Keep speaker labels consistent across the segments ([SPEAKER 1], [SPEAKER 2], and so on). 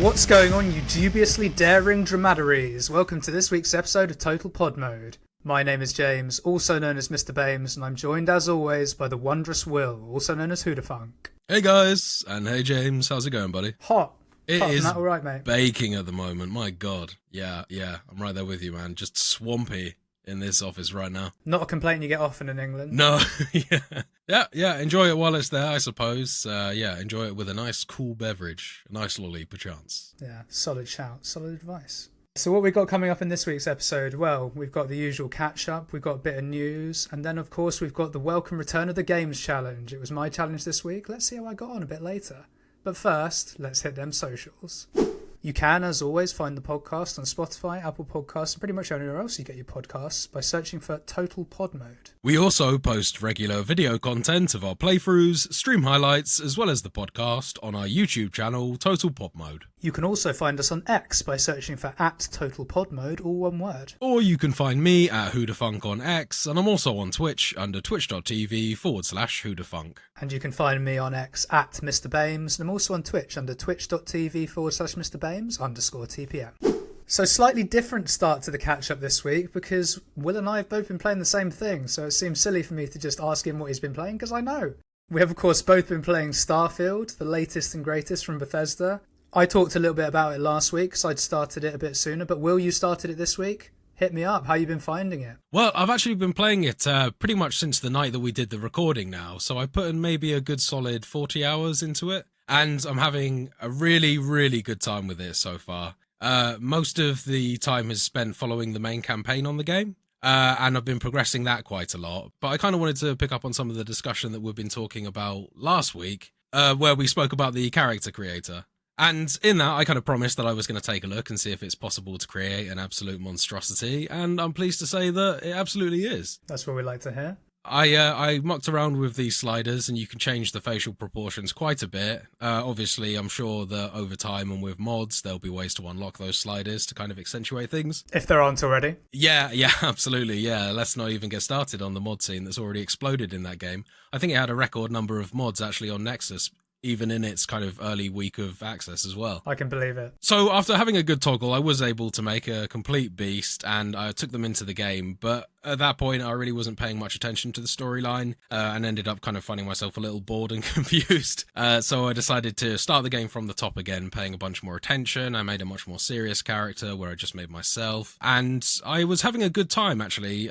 [SPEAKER 1] What's going on, you dubiously daring dromadaries? Welcome to this week's episode of Total Pod Mode. My name is James, also known as Mr. Bames, and I'm joined as always by the wondrous Will, also known as Hoodafunk.
[SPEAKER 2] Hey guys, and hey James, how's it going, buddy?
[SPEAKER 1] Hot.
[SPEAKER 2] It
[SPEAKER 1] Apart from
[SPEAKER 2] is
[SPEAKER 1] that, all right, mate.
[SPEAKER 2] baking at the moment, my god. Yeah, I'm right there with you, man. Just swampy in this office right now.
[SPEAKER 1] Not a complaint you get often in England.
[SPEAKER 2] No, yeah, enjoy it while it's there, I suppose. Enjoy it with a nice cool beverage, a nice lolly, perchance.
[SPEAKER 1] Yeah, solid shout, solid advice. So what we've got coming up in this week's episode, well, we've got the usual catch-up, we've got a bit of news, and then, of course, we've got the welcome return of the Games Challenge. It was my challenge this week. Let's see how I got on a bit later. But first, let's hit them socials. You can, as always, find the podcast on Spotify, Apple Podcasts, and pretty much anywhere else you get your podcasts by searching for Total Pod Mode.
[SPEAKER 2] We also post regular video content of our playthroughs, stream highlights, as well as the podcast on our YouTube channel, Total Pod Mode.
[SPEAKER 1] You can also find us on X by searching for @TotalPodMode, all one word.
[SPEAKER 2] Or you can find me at Hoodafunk on X, and I'm also on Twitch under twitch.tv/Hoodafunk.
[SPEAKER 1] And you can find me on X at Mr. Bames, and I'm also on Twitch under twitch.tv/MrBames_TPM. So slightly different start to the catch-up this week because Will and I have both been playing the same thing, so it seems silly for me to just ask him what he's been playing because I know. We have, of course, both been playing Starfield, the latest and greatest from Bethesda. I talked a little bit about it last week because I'd started it a bit sooner, but Will, you started it this week? Hit me up. How you been finding it?
[SPEAKER 2] Well, I've actually been playing it pretty much since the night that we did the recording now, so I put in maybe a good solid 40 hours into it, and I'm having a really, really good time with it so far. Most of the time is spent following the main campaign on the game, and I've been progressing that quite a lot, but I kind of wanted to pick up on some of the discussion that we've been talking about last week, where we spoke about the character creator. And in that, I kind of promised that I was going to take a look and see if it's possible to create an absolute monstrosity, and I'm pleased to say that it absolutely is.
[SPEAKER 1] That's what we like to hear.
[SPEAKER 2] I mucked around with these sliders, and you can change the facial proportions quite a bit. Obviously, I'm sure that over time and with mods, there'll be ways to unlock those sliders to kind of accentuate things.
[SPEAKER 1] If there aren't already.
[SPEAKER 2] Yeah, absolutely, yeah. Let's not even get started on the mod scene that's already exploded in that game. I think it had a record number of mods actually on Nexus, even in its kind of early week of access as well.
[SPEAKER 1] I can believe it.
[SPEAKER 2] So after having a good toggle, I was able to make a complete beast, and I took them into the game, but at that point I really wasn't paying much attention to the storyline, and ended up kind of finding myself a little bored and confused. So I decided to start the game from the top again, paying a bunch more attention. I made a much more serious character where I just made myself, and I was having a good time actually.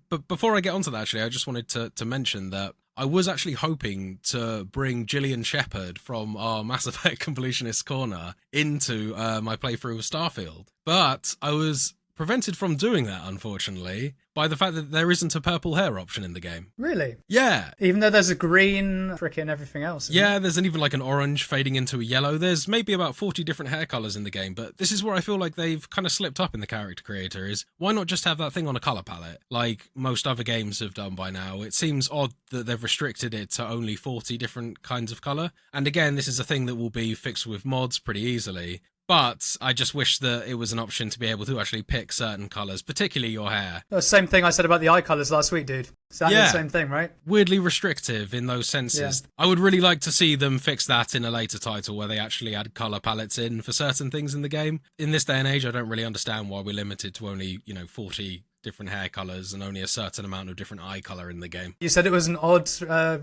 [SPEAKER 2] But before I get onto that, actually, I just wanted to mention that I was actually hoping to bring Gillian Shepherd from our Mass Effect Completionist Corner into my playthrough of Starfield, but I was prevented from doing that, unfortunately, by the fact that there isn't a purple hair option in the game.
[SPEAKER 1] Really?
[SPEAKER 2] Yeah.
[SPEAKER 1] Even though there's a green, frickin' everything else.
[SPEAKER 2] Yeah, there's even like an orange fading into a yellow. There's maybe about 40 different hair colours in the game, but this is where I feel like they've kind of slipped up in the character creator is, why not just have that thing on a colour palette, like most other games have done by now? It seems odd that they've restricted it to only 40 different kinds of colour. And again, this is a thing that will be fixed with mods pretty easily. But I just wish that it was an option to be able to actually pick certain colours, particularly your hair.
[SPEAKER 1] The same thing I said about the eye colours last week, dude. Exactly the same thing, right? Weirdly
[SPEAKER 2] restrictive in those senses. Yeah. I would really like to see them fix that in a later title where they actually add colour palettes in for certain things in the game. In this day and age, I don't really understand why we're limited to only, 40 different hair colours and only a certain amount of different eye colour in the game.
[SPEAKER 1] You said it was an odd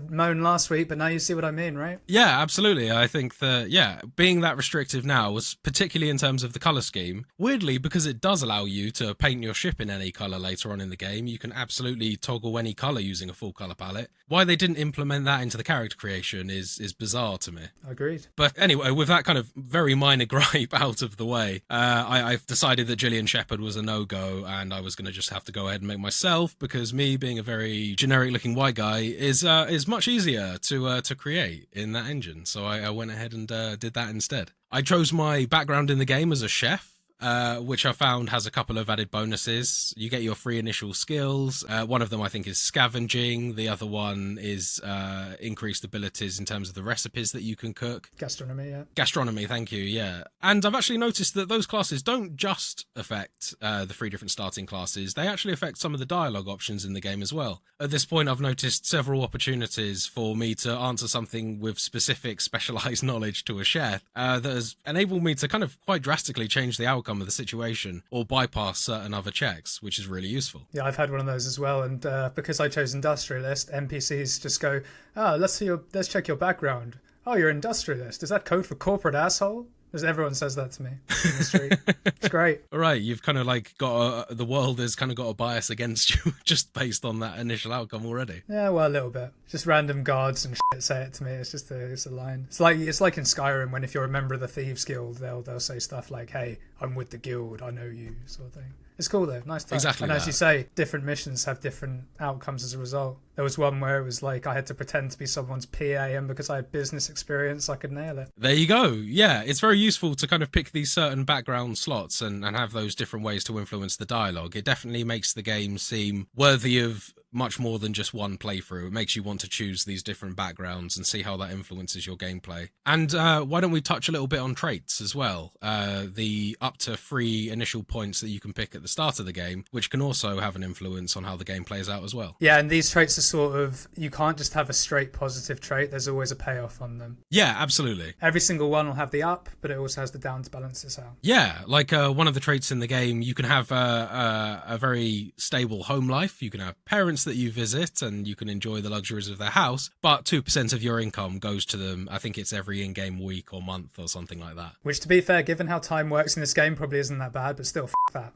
[SPEAKER 1] moan last week, but now you see what I mean, right?
[SPEAKER 2] Yeah, absolutely. I think that, being that restrictive now was particularly in terms of the colour scheme. Weirdly, because it does allow you to paint your ship in any colour later on in the game, you can absolutely toggle any colour using a full colour palette. Why they didn't implement that into the character creation is bizarre to me.
[SPEAKER 1] Agreed.
[SPEAKER 2] But anyway, with that kind of very minor gripe out of the way, I've decided that Gillian Shepherd was a no-go, and I was going to just have to go ahead and make myself, because me being a very generic looking white guy is much easier to create in that engine. So I went ahead and did that instead. I chose my background in the game as a chef, which I found has a couple of added bonuses. You get your free initial skills. One of them I think is scavenging. The other one is increased abilities in terms of the recipes that you can cook.
[SPEAKER 1] Gastronomy, yeah.
[SPEAKER 2] Gastronomy, thank you, yeah. And I've actually noticed that those classes don't just affect the 3 different starting classes. They actually affect some of the dialogue options in the game as well. At this point, I've noticed several opportunities for me to answer something with specific specialised knowledge to a chef that has enabled me to kind of quite drastically change the outcome of the situation or bypass certain other checks, which is really useful.
[SPEAKER 1] Yeah, I've had one of those as well, and because I chose industrialist, NPCs just go, let's check your background. Oh, you're industrialist. Is that code for corporate asshole? Because everyone says that to me in the street. It's great.
[SPEAKER 2] All right, you've kind of like got the world has kind of got a bias against you just based on that initial outcome already.
[SPEAKER 1] Yeah, well, a little bit. Just random guards and shit say it to me. It's just it's a line. It's like in Skyrim when if you're a member of the Thieves Guild, they'll say stuff like, "Hey, I'm with the guild. I know you," sort of thing. It's cool though, nice touch.
[SPEAKER 2] Exactly.
[SPEAKER 1] And as you say, different missions have different outcomes as a result. There was one where it was like I had to pretend to be someone's PA, and because I had business experience, I could nail it.
[SPEAKER 2] There you go. Yeah, it's very useful to kind of pick these certain background slots and have those different ways to influence the dialogue. It definitely makes the game seem worthy of much more than just one playthrough. It makes you want to choose these different backgrounds and see how that influences your gameplay. And why don't we touch a little bit on traits as well? The up to 3 initial points that you can pick at the start of the game, which can also have an influence on how the game plays out as well.
[SPEAKER 1] Yeah, and these traits are sort of, you can't just have a straight positive trait. There's always a payoff on them.
[SPEAKER 2] Yeah, absolutely.
[SPEAKER 1] Every single one will have the up, but it also has the down to balance this out.
[SPEAKER 2] Yeah, like one of the traits in the game, you can have a very stable home life. You can have parents that you visit and you can enjoy the luxuries of their house, but 2% of your income goes to them. I think it's every in-game week or month or something like that.
[SPEAKER 1] Which, to be fair, given how time works in this game, probably isn't that bad, but still, that.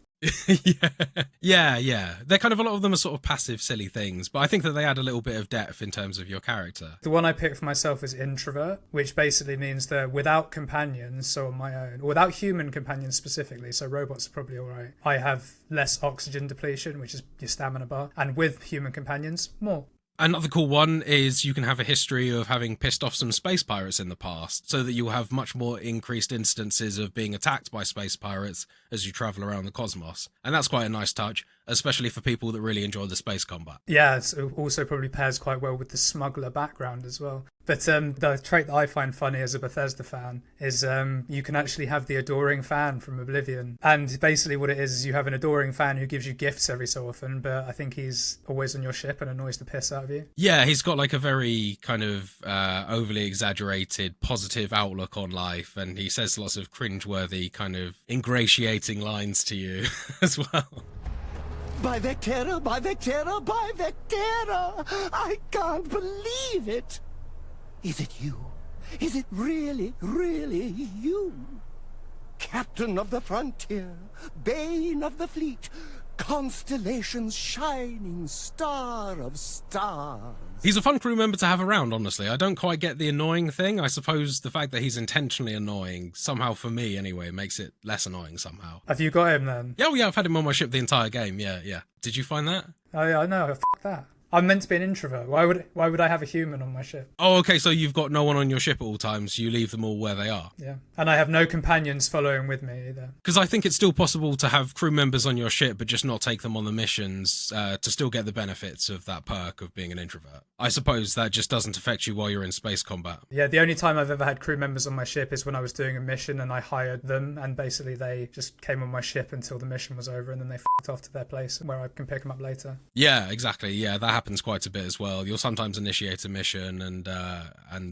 [SPEAKER 2] Yeah. They're kind of, a lot of them are sort of passive, silly things, but I think that they add a little bit of depth in terms of your character.
[SPEAKER 1] The one I picked for myself is introvert, which basically means that without companions, so on my own, or without human companions specifically, so robots are probably all right, I have less oxygen depletion, which is your stamina bar, and with human companions, more.
[SPEAKER 2] Another cool one is you can have a history of having pissed off some space pirates in the past, so that you'll have much more increased instances of being attacked by space pirates as you travel around the cosmos. And that's quite a nice touch, especially for people that really enjoy the space combat.
[SPEAKER 1] Yeah, it also probably pairs quite well with the smuggler background as well. But the trait that I find funny as a Bethesda fan is you can actually have the adoring fan from Oblivion. And basically what it is you have an adoring fan who gives you gifts every so often, but I think he's always on your ship and annoys the piss out of you.
[SPEAKER 2] Yeah, he's got like a very kind of overly exaggerated positive outlook on life, and he says lots of cringeworthy kind of ingratiating lines to you as well.
[SPEAKER 3] By Vectera, by Vectera, by Vectera! I can't believe it! Is it you? Is it really, really you? Captain of the frontier, bane of the fleet, Constellation's shining star of stars.
[SPEAKER 2] He's a fun crew member to have around, honestly. I don't quite get the annoying thing. I suppose the fact that he's intentionally annoying, somehow for me anyway, makes it less annoying somehow.
[SPEAKER 1] Have you got him then?
[SPEAKER 2] Yeah, I've had him on my ship the entire game, yeah. Did you find that?
[SPEAKER 1] Oh yeah, I know, that. I'm meant to be an introvert. Why would I have a human on my ship?
[SPEAKER 2] Oh, okay, so you've got no one on your ship at all times. You leave them all where they are.
[SPEAKER 1] Yeah, and I have no companions following with me either.
[SPEAKER 2] Because I think it's still possible to have crew members on your ship, but just not take them on the missions to still get the benefits of that perk of being an introvert. I suppose that just doesn't affect you while you're in space combat.
[SPEAKER 1] Yeah, the only time I've ever had crew members on my ship is when I was doing a mission and I hired them, and basically they just came on my ship until the mission was over, and then they f***ed off to their place where I can pick them up later.
[SPEAKER 2] Yeah, exactly. Yeah, that happens quite a bit as well. You'll sometimes initiate a mission and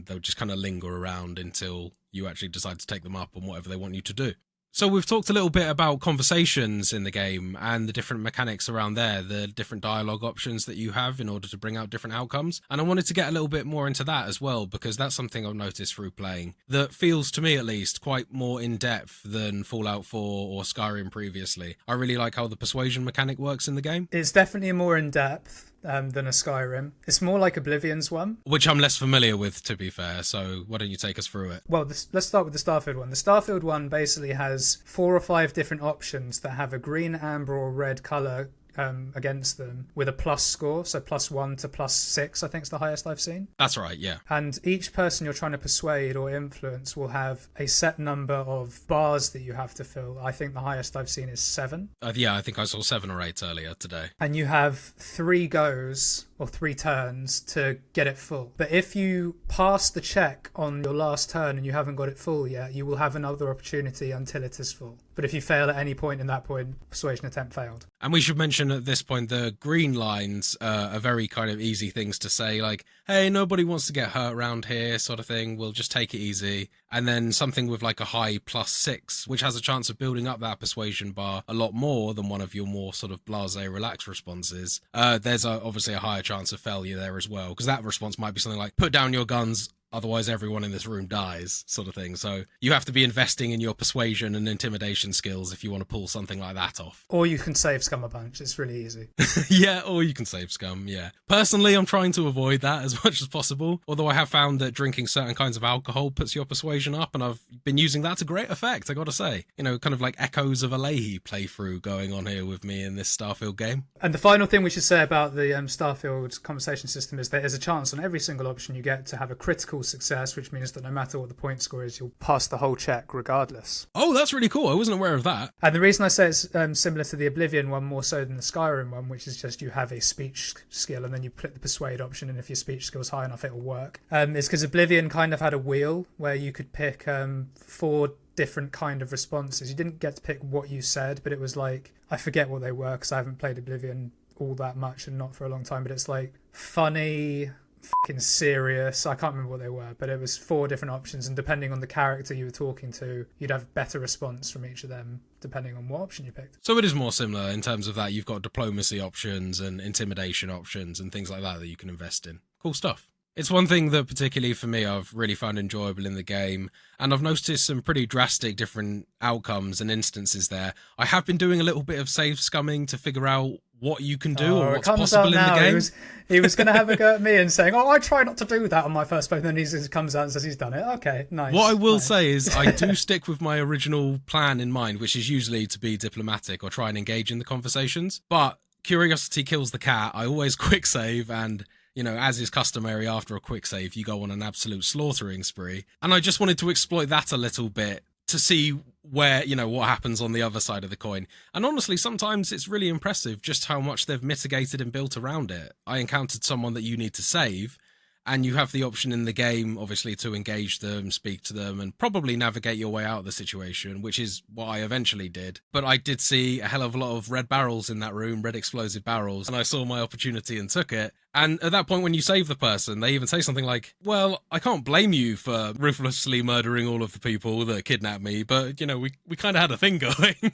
[SPEAKER 2] they'll just kind of linger around until you actually decide to take them up on whatever they want you to do. So we've talked a little bit about conversations in the game and the different mechanics around there, the different dialogue options that you have in order to bring out different outcomes. And I wanted to get a little bit more into that as well, because that's something I've noticed through playing that feels, to me at least, quite more in-depth than Fallout 4 or Skyrim previously. I really like how the persuasion mechanic works in the game.
[SPEAKER 1] It's definitely more in-depth than a Skyrim. It's more like Oblivion's one.
[SPEAKER 2] Which I'm less familiar with, to be fair, so why don't you take us through it?
[SPEAKER 1] Well, let's start with the Starfield one. The Starfield one basically has 4 or 5 different options that have a green, amber or red colour against them with a plus score, so +1 to +6, I think is the highest I've seen.
[SPEAKER 2] That's right, yeah.
[SPEAKER 1] And each person you're trying to persuade or influence will have a set number of bars that you have to fill. I think the highest I've seen is 7.
[SPEAKER 2] Yeah, I think I saw 7 or 8 earlier today.
[SPEAKER 1] And you have 3 goes or 3 turns to get it full. But if you pass the check on your last turn and you haven't got it full yet, you will have another opportunity until it is full. But if you fail at any point in that point, persuasion attempt failed.
[SPEAKER 2] And we should mention at this point, the green lines are very kind of easy things to say, like, hey, nobody wants to get hurt around here, sort of thing. We'll just take it easy. And then something with like a high +6, which has a chance of building up that persuasion bar a lot more than one of your more sort of blasé, relaxed responses. There's obviously a higher chance of failure there as well, because that response might be something like, put down your guns, otherwise everyone in this room dies, sort of thing. So you have to be investing in your persuasion and intimidation skills if you want to pull something like that off.
[SPEAKER 1] Or you can save scum a bunch. It's really easy.
[SPEAKER 2] Yeah, or you can save scum, yeah. Personally, I'm trying to avoid that as much as possible, although I have found that drinking certain kinds of alcohol puts your persuasion up, and I've been using that to great effect, I gotta say. You know, kind of like echoes of a Leahy playthrough going on here with me in this Starfield game.
[SPEAKER 1] And the final thing we should say about the Starfield conversation system is there's a chance on every single option you get to have a critical success, which means that no matter what the point score is, you'll pass the whole check regardless.
[SPEAKER 2] Oh, that's really cool. I wasn't aware of that.
[SPEAKER 1] And the reason I say it's similar to the Oblivion one more so than the Skyrim one, which is just you have a speech skill and then you click the persuade option, and if your speech skill's high enough, it'll work. Is because Oblivion kind of had a wheel where you could pick 4 different kind of responses. You didn't get to pick what you said, but it was like, I forget what they were because I haven't played Oblivion all that much and not for a long time, but it's like funny, fucking serious. I can't remember what they were, but it was 4 different options, and depending on the character you were talking to, you'd have better response from each of them depending on what option you picked.
[SPEAKER 2] So it is more similar in terms of that. You've got diplomacy options and intimidation options and things like that you can invest in. Cool stuff. It's one thing that particularly for me I've really found enjoyable in the game, and I've noticed some pretty drastic different outcomes and instances there. I have been doing a little bit of save scumming to figure out what you can do or what's possible in the game.
[SPEAKER 1] He was going to have a go at me and saying, I try not to do that on my first play, and then he just comes out and says he's done it. Okay, nice.
[SPEAKER 2] What I will say is I do stick with my original plan in mind, which is usually to be diplomatic or try and engage in the conversations. But curiosity kills the cat. I always quick save, and you know, as is customary after a quick save, you go on an absolute slaughtering spree. And I just wanted to exploit that a little bit to see where, you know, what happens on the other side of the coin. And honestly, sometimes it's really impressive just how much they've mitigated and built around it. I encountered someone that you need to save, and you have the option in the game, obviously, to engage them, speak to them, and probably navigate your way out of the situation, which is what I eventually did. But I did see a hell of a lot of red barrels in that room, red explosive barrels, and I saw my opportunity and took it. And at that point, when you save the person, they even say something like, well, I can't blame you for ruthlessly murdering all of the people that kidnapped me, but, you know, we kind of had a thing going.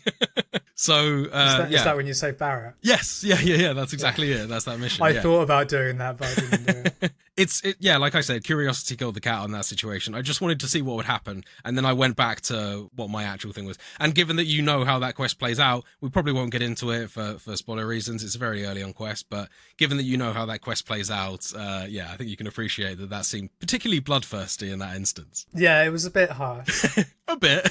[SPEAKER 2] So,
[SPEAKER 1] is that when you save Barrett?
[SPEAKER 2] Yes, yeah, that's exactly it. That's that mission.
[SPEAKER 1] I thought about doing that, but I didn't do it.
[SPEAKER 2] Yeah, like I said, curiosity killed the cat on that situation. I just wanted to see what would happen, and then I went back to what my actual thing was. And given that you know how that quest plays out, we probably won't get into it for spoiler reasons. It's a very early on quest, but given that you know how that quest plays out, yeah, I think you can appreciate that seemed particularly bloodthirsty in that instance.
[SPEAKER 1] Yeah, it was a bit harsh.
[SPEAKER 2] A bit.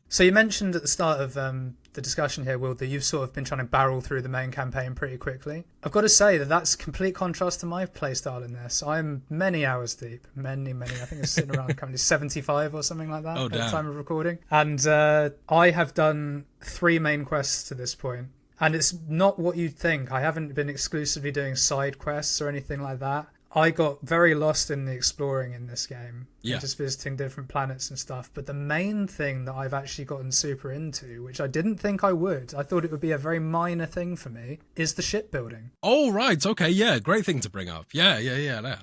[SPEAKER 1] So you mentioned at the start of the discussion here, Will, that you've sort of been trying to barrel through the main campaign pretty quickly. I've got to say that's complete contrast to my playstyle in this. I'm many hours deep. Many. I think it's sitting around currently 75 or something like that at the time of recording. And I have done 3 main quests to this point. And it's not what you'd think. I haven't been exclusively doing side quests or anything like that. I got very lost in the exploring in this game.
[SPEAKER 2] Yeah.
[SPEAKER 1] Just visiting different planets and stuff. But the main thing that I've actually gotten super into, which I didn't think I would, I thought it would be a very minor thing for me, is the shipbuilding.
[SPEAKER 2] Oh, right. Okay, yeah. Great thing to bring up. Yeah.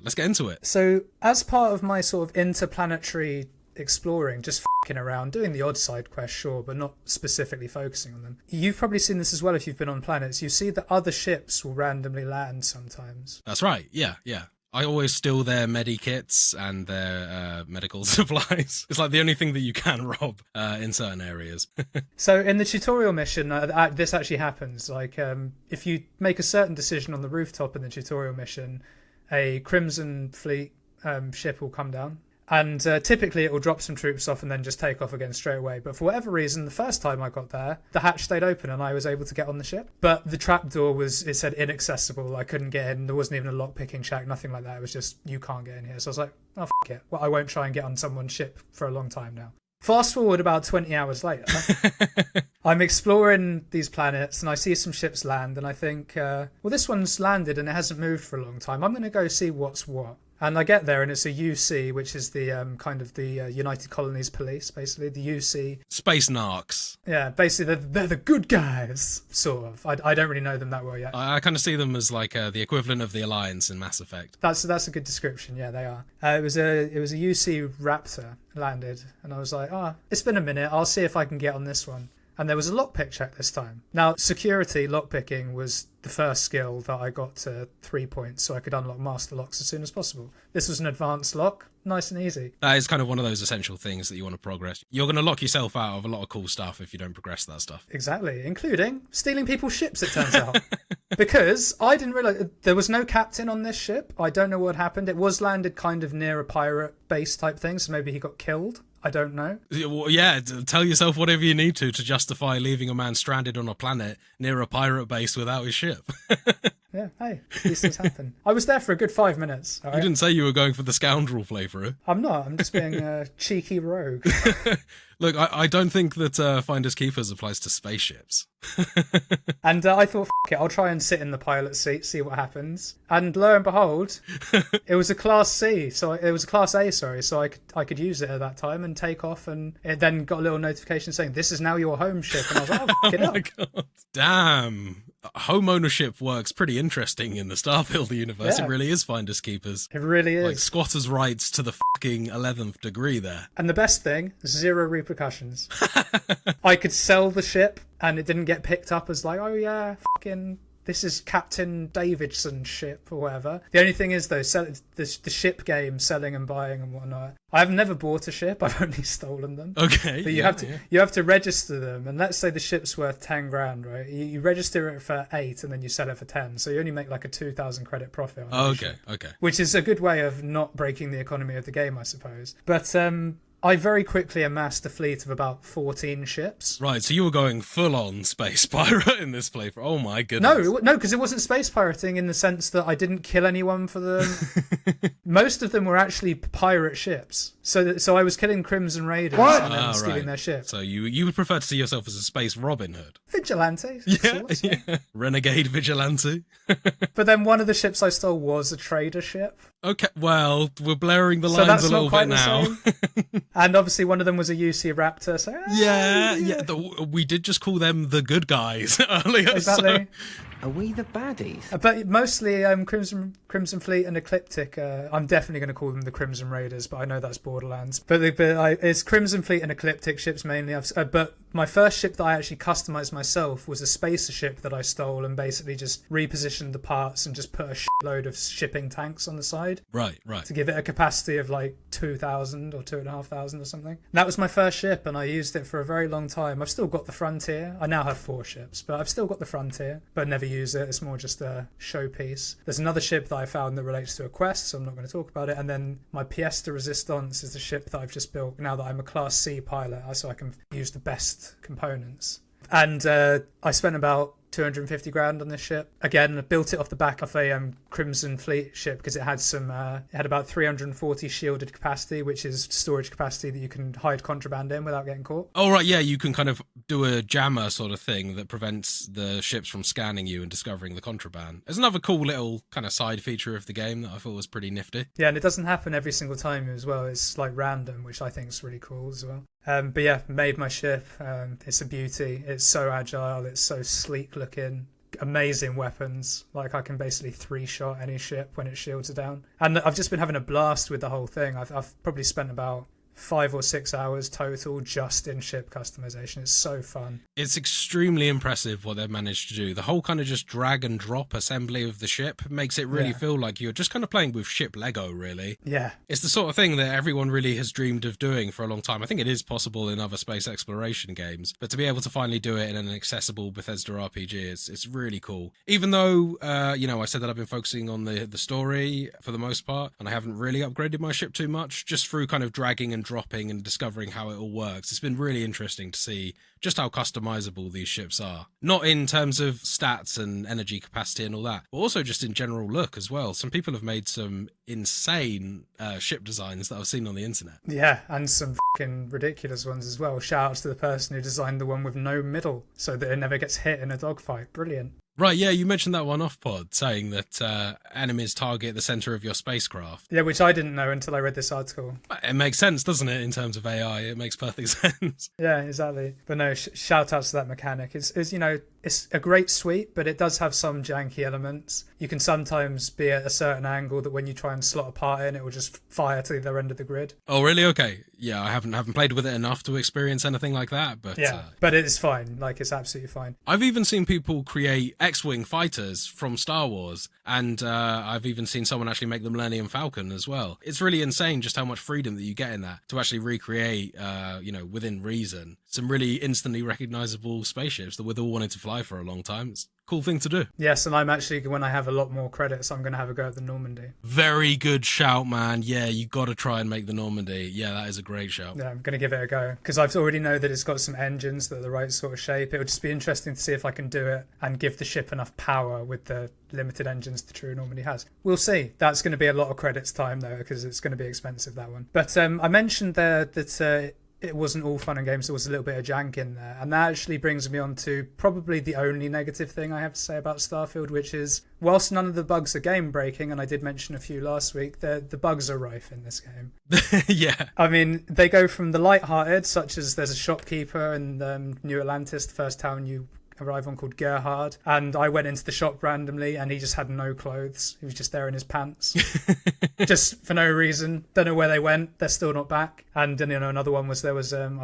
[SPEAKER 2] Let's get into it.
[SPEAKER 1] So as part of my sort of interplanetary exploring, just f***ing around, doing the odd side quest, sure, but not specifically focusing on them. You've probably seen this as well if you've been on planets. You see that other ships will randomly land sometimes.
[SPEAKER 2] That's right. Yeah. I always steal their medikits and their medical supplies. It's like the only thing that you can rob in certain areas.
[SPEAKER 1] So in the tutorial mission, this actually happens. Like if you make a certain decision on the rooftop in the tutorial mission, a Crimson Fleet ship will come down. And typically it will drop some troops off and then just take off again straight away. But for whatever reason, the first time I got there, the hatch stayed open and I was able to get on the ship. But the trapdoor it said inaccessible. I couldn't get in. There wasn't even a lock-picking shack, nothing like that. It was just, you can't get in here. So I was like, oh, f*** it. Well, I won't try and get on someone's ship for a long time now. Fast forward about 20 hours later, I'm exploring these planets and I see some ships land and I think, well, this one's landed and it hasn't moved for a long time. I'm going to go see what's what. And I get there and it's a UC, which is the kind of the United Colonies Police, basically. The UC.
[SPEAKER 2] Space narcs.
[SPEAKER 1] Yeah, basically they're the good guys, sort of. I don't really know them that well yet.
[SPEAKER 2] I kind of see them as like the equivalent of the Alliance in Mass Effect.
[SPEAKER 1] That's a good description. Yeah, they are. It was a UC Raptor landed, and I was like, it's been a minute. I'll see if I can get on this one. And there was a lockpick check this time. Now, security lockpicking was the first skill that I got to 3 points, so I could unlock master locks as soon as possible. This was an advanced lock, nice and easy.
[SPEAKER 2] That is kind of one of those essential things that you want to progress. You're going to lock yourself out of a lot of cool stuff if you don't progress that stuff.
[SPEAKER 1] Exactly, including stealing people's ships, it turns out. Because I didn't realise there was no captain on this ship. I don't know what happened. It was landed kind of near a pirate base type thing, so maybe he got killed. I don't know.
[SPEAKER 2] Yeah, tell yourself whatever you need to justify leaving a man stranded on a planet near a pirate base without his ship.
[SPEAKER 1] Yeah, hey, these things happen. I was there for a good 5 minutes.
[SPEAKER 2] You didn't say you were going for the scoundrel flavour.
[SPEAKER 1] I'm not. I'm just being a cheeky rogue.
[SPEAKER 2] Look, I don't think that Finders Keepers applies to spaceships.
[SPEAKER 1] And I thought, it, I'll try and sit in the pilot seat, see what happens. And lo and behold, it was a Class C, so it was a Class A, sorry, so I could use it at that time and take off, and it then got a little notification saying, this is now your home ship, and I was like, oh, get
[SPEAKER 2] oh my God. Damn. Home ownership works pretty interesting in the Starfield universe.
[SPEAKER 1] Yeah.
[SPEAKER 2] It really is Finders Keepers.
[SPEAKER 1] It really is.
[SPEAKER 2] Like squatters' rights to the fucking 11th degree there.
[SPEAKER 1] And the best thing, 0 repercussions. I could sell the ship and it didn't get picked up as like, oh yeah, fucking this is Captain Davidson's ship or whatever. The only thing is though, the ship game, selling and buying and whatnot. I've never bought a ship. I've only stolen them.
[SPEAKER 2] Okay.
[SPEAKER 1] But you have to register them, and let's say the ship's worth 10 grand, right? You register it for 8 and then you sell it for 10. So you only make like a 2,000 credit profit on
[SPEAKER 2] Okay.
[SPEAKER 1] which is a good way of not breaking the economy of the game, I suppose. But I very quickly amassed a fleet of about 14 ships.
[SPEAKER 2] Right, so you were going full-on space pirate in this playthrough. Oh my goodness.
[SPEAKER 1] No, because it wasn't space pirating in the sense that I didn't kill anyone for them. Most of them were actually pirate ships. So I was killing Crimson Raiders and then stealing their ships.
[SPEAKER 2] So you would prefer to see yourself as a space Robin Hood?
[SPEAKER 1] Vigilante.
[SPEAKER 2] Yeah. Renegade vigilante.
[SPEAKER 1] But then one of the ships I stole was a trader ship.
[SPEAKER 2] Okay, well, we're blurring the
[SPEAKER 1] So
[SPEAKER 2] lines
[SPEAKER 1] that's
[SPEAKER 2] a little
[SPEAKER 1] not quite
[SPEAKER 2] bit now.
[SPEAKER 1] the same. And obviously one of them was a UC Raptor. So
[SPEAKER 2] Yeah. We did just call them the good guys earlier.
[SPEAKER 1] Exactly.
[SPEAKER 3] Are we the baddies?
[SPEAKER 1] But mostly Crimson Fleet and Ecliptic. I'm definitely going to call them the Crimson Raiders, but I know that's Borderlands. But it's Crimson Fleet and Ecliptic ships mainly. But my first ship that I actually customized myself was a spacer ship that I stole and basically just repositioned the parts and just put a shitload of shipping tanks on the side.
[SPEAKER 2] Right.
[SPEAKER 1] To give it a capacity of like 2,000 or 2,500 or something. And that was my first ship, and I used it for a very long time. I've still got the Frontier. I now have 4 ships, but I've still got the Frontier, but never use it. It's more just a showpiece. There's another ship that I found that relates to a quest, so I'm not going to talk about it. And then my pièce de résistance is the ship that I've just built now that I'm a Class C pilot, so I can use the best components. And I spent about 250 grand on this ship. Again, I built it off the back of a Crimson Fleet ship because it had it had about 340 shielded capacity, which is storage capacity that you can hide contraband in without getting caught.
[SPEAKER 2] Oh, right, yeah, you can kind of do a jammer sort of thing that prevents the ships from scanning you and discovering the contraband. There's another cool little kind of side feature of the game that I thought was pretty nifty.
[SPEAKER 1] Yeah, and it doesn't happen every single time as well. It's like random, which I think is really cool as well. But yeah, made my ship. It's a beauty. It's so agile. It's so sleek looking. Amazing weapons. Like I can basically 3-shot any ship when it shields it down. And I've just been having a blast with the whole thing. I've probably spent about 5 or 6 hours total just in ship customization. It's so fun.
[SPEAKER 2] It's extremely impressive what they've managed to do. The whole kind of just drag and drop assembly of the ship makes it really feel like you're just kind of playing with ship Lego, really.
[SPEAKER 1] Yeah.
[SPEAKER 2] It's the sort of thing that everyone really has dreamed of doing for a long time. I think it is possible in other space exploration games, but to be able to finally do it in an accessible Bethesda RPG, it's really cool. Even though, I said that I've been focusing on the story for the most part, and I haven't really upgraded my ship too much, just through kind of dragging and dropping and discovering how it all works. It's been really interesting to see just how customizable these ships are. Not in terms of stats and energy capacity and all that, but also just in general look as well. Some people have made some insane ship designs that I've seen on the internet.
[SPEAKER 1] Yeah, and some fucking ridiculous ones as well. Shout out to the person who designed the one with no middle so that it never gets hit in a dogfight. Brilliant.
[SPEAKER 2] Right, yeah, you mentioned that one off pod, saying that enemies target the center of your spacecraft.
[SPEAKER 1] Yeah, which I didn't know until I read this article.
[SPEAKER 2] It makes sense, doesn't it, in terms of AI? It makes perfect sense.
[SPEAKER 1] Yeah, exactly. But no, shout out to that mechanic. It's a great suite, but it does have some janky elements. You can sometimes be at a certain angle that when you try and slot a part in, it will just fire to the other end of the grid.
[SPEAKER 2] Oh, really? Okay. Yeah, I haven't played with it enough to experience anything like that, but
[SPEAKER 1] yeah, but it's fine. Like, it's absolutely fine.
[SPEAKER 2] I've even seen people create X-Wing fighters from Star Wars, and I've even seen someone actually make the Millennium Falcon as well. It's really insane just how much freedom that you get in that to actually recreate, within reason, some really instantly recognizable spaceships that we've all wanted to fly for a long time. It's a cool thing to do.
[SPEAKER 1] Yes, and I'm actually, when I have a lot more credits, I'm going to have a go at the Normandy.
[SPEAKER 2] Very good shout, man. Yeah, you got to try and make the Normandy. Yeah, that is a great shout.
[SPEAKER 1] Yeah, I'm going to give it a go because I already know that it's got some engines that are the right sort of shape. It would just be interesting to see if I can do it and give the ship enough power with the limited engines the True Normandy has. We'll see. That's going to be a lot of credits time though, because it's going to be expensive, that one. But I mentioned there that it wasn't all fun and games. There was a little bit of jank in there. And that actually brings me on to probably the only negative thing I have to say about Starfield, which is, whilst none of the bugs are game breaking, and I did mention a few last week, the bugs are rife in this game.
[SPEAKER 2] Yeah.
[SPEAKER 1] I mean, they go from the light-hearted, such as there's a shopkeeper in New Atlantis, the first town you arrive on, called Gerhard, and I went into the shop randomly and he just had no clothes. He was just there in his pants just for no reason. Don't know where they went. They're still not back. And another one was I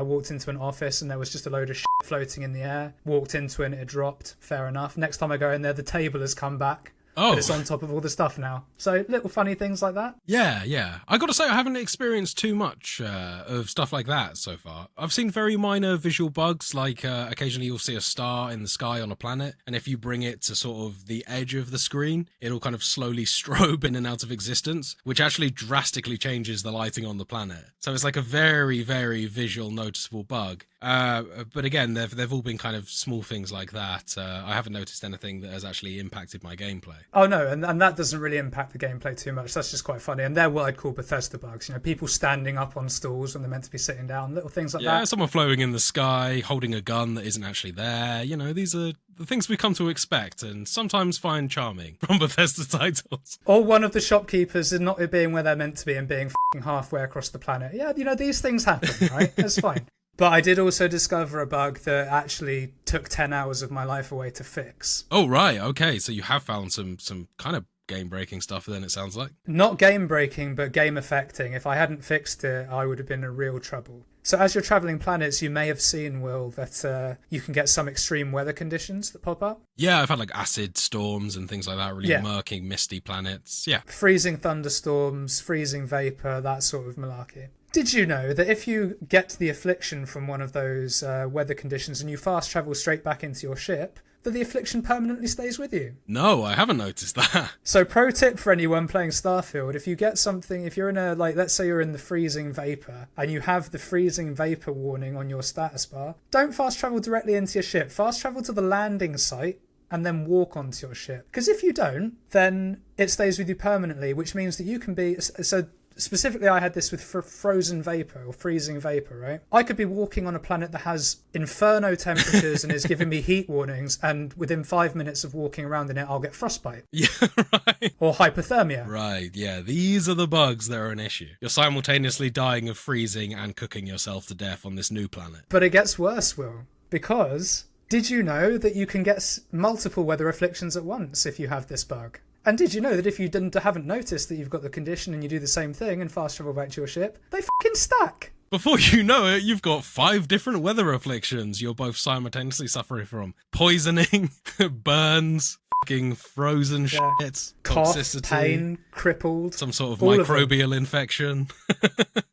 [SPEAKER 1] walked into an office and there was just a load of shit floating in the air. Walked into it and it dropped. Fair enough. Next time I go in there, the table has come back.
[SPEAKER 2] Oh.
[SPEAKER 1] But it's on top of all the stuff now. So little funny things like that.
[SPEAKER 2] Yeah. I got to say, I haven't experienced too much of stuff like that so far. I've seen very minor visual bugs, like occasionally you'll see a star in the sky on a planet, and if you bring it to sort of the edge of the screen, it'll kind of slowly strobe in and out of existence, which actually drastically changes the lighting on the planet. So it's like a very, very visual, noticeable bug. But again, they've all been kind of small things like that. I haven't noticed anything that has actually impacted my gameplay.
[SPEAKER 1] Oh no, and that doesn't really impact the gameplay too much. That's just quite funny. And they're what I'd call Bethesda bugs. People standing up on stools when they're meant to be sitting down, little things like that.
[SPEAKER 2] Yeah, someone floating in the sky, holding a gun that isn't actually there. These are the things we come to expect and sometimes find charming from Bethesda titles.
[SPEAKER 1] Or one of the shopkeepers not being where they're meant to be and being f***ing halfway across the planet. Yeah, these things happen, right? That's fine. But I did also discover a bug that actually took 10 hours of my life away to fix.
[SPEAKER 2] Oh, right. Okay. So you have found some kind of game-breaking stuff then, it sounds like.
[SPEAKER 1] Not game-breaking, but game-affecting. If I hadn't fixed it, I would have been in real trouble. So as you're travelling planets, you may have seen, Will, that you can get some extreme weather conditions that pop up.
[SPEAKER 2] Yeah, I've had like acid storms and things like that, really murky, misty planets. Yeah.
[SPEAKER 1] Freezing thunderstorms, freezing vapour, that sort of malarkey. Did you know that if you get the affliction from one of those weather conditions and you fast travel straight back into your ship, that the affliction permanently stays with you?
[SPEAKER 2] No, I haven't noticed that.
[SPEAKER 1] So pro tip for anyone playing Starfield, if you get something, if you're in let's say you're in the freezing vapour and you have the freezing vapour warning on your status bar, don't fast travel directly into your ship. Fast travel to the landing site and then walk onto your ship. Because if you don't, then it stays with you permanently, which means that you can be... So specifically, I had this with frozen vapour or freezing vapour, right? I could be walking on a planet that has inferno temperatures and is giving me heat warnings, and within 5 minutes of walking around in it, I'll get frostbite.
[SPEAKER 2] Yeah, right.
[SPEAKER 1] Or hypothermia.
[SPEAKER 2] Right, yeah. These are the bugs that are an issue. You're simultaneously dying of freezing and cooking yourself to death on this new planet.
[SPEAKER 1] But it gets worse, Will, because did you know that you can get multiple weather afflictions at once if you have this bug? And did you know that if you haven't noticed that you've got the condition and you do the same thing and fast travel back to your ship, they fucking stack?
[SPEAKER 2] Before you know it, you've got 5 different weather afflictions you're both simultaneously suffering from. Poisoning, burns, fucking frozen shit,
[SPEAKER 1] cough,
[SPEAKER 2] toxicity,
[SPEAKER 1] pain, crippled.
[SPEAKER 2] some sort of
[SPEAKER 1] all
[SPEAKER 2] microbial infection.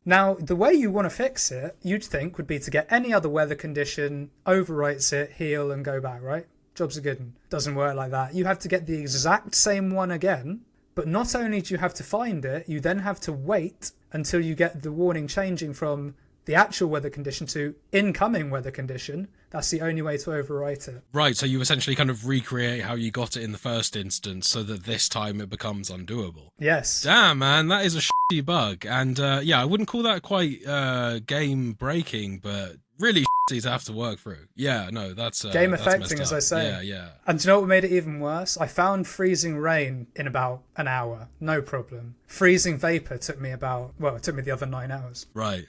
[SPEAKER 1] Now, the way you want to fix it, you'd think, would be to get any other weather condition, overwrites it, heal, and go back, right? Job's a good one. Doesn't work like that. You have to get the exact same one again, but not only do you have to find it, you then have to wait until you get the warning changing from the actual weather condition to incoming weather condition. That's the only way to overwrite it.
[SPEAKER 2] Right, so you essentially kind of recreate how you got it in the first instance so that this time it becomes undoable.
[SPEAKER 1] Yes.
[SPEAKER 2] Damn, man, that is a shitty bug. And yeah, I wouldn't call that quite game breaking, but really shitty to have to work through. Yeah, no, that's
[SPEAKER 1] game
[SPEAKER 2] that's
[SPEAKER 1] affecting,
[SPEAKER 2] messed
[SPEAKER 1] as I
[SPEAKER 2] up.
[SPEAKER 1] say.
[SPEAKER 2] Yeah, yeah.
[SPEAKER 1] And do you know what made it even worse? I found freezing rain in about an hour. No problem. Freezing vapor took me the other 9 hours.
[SPEAKER 2] Right.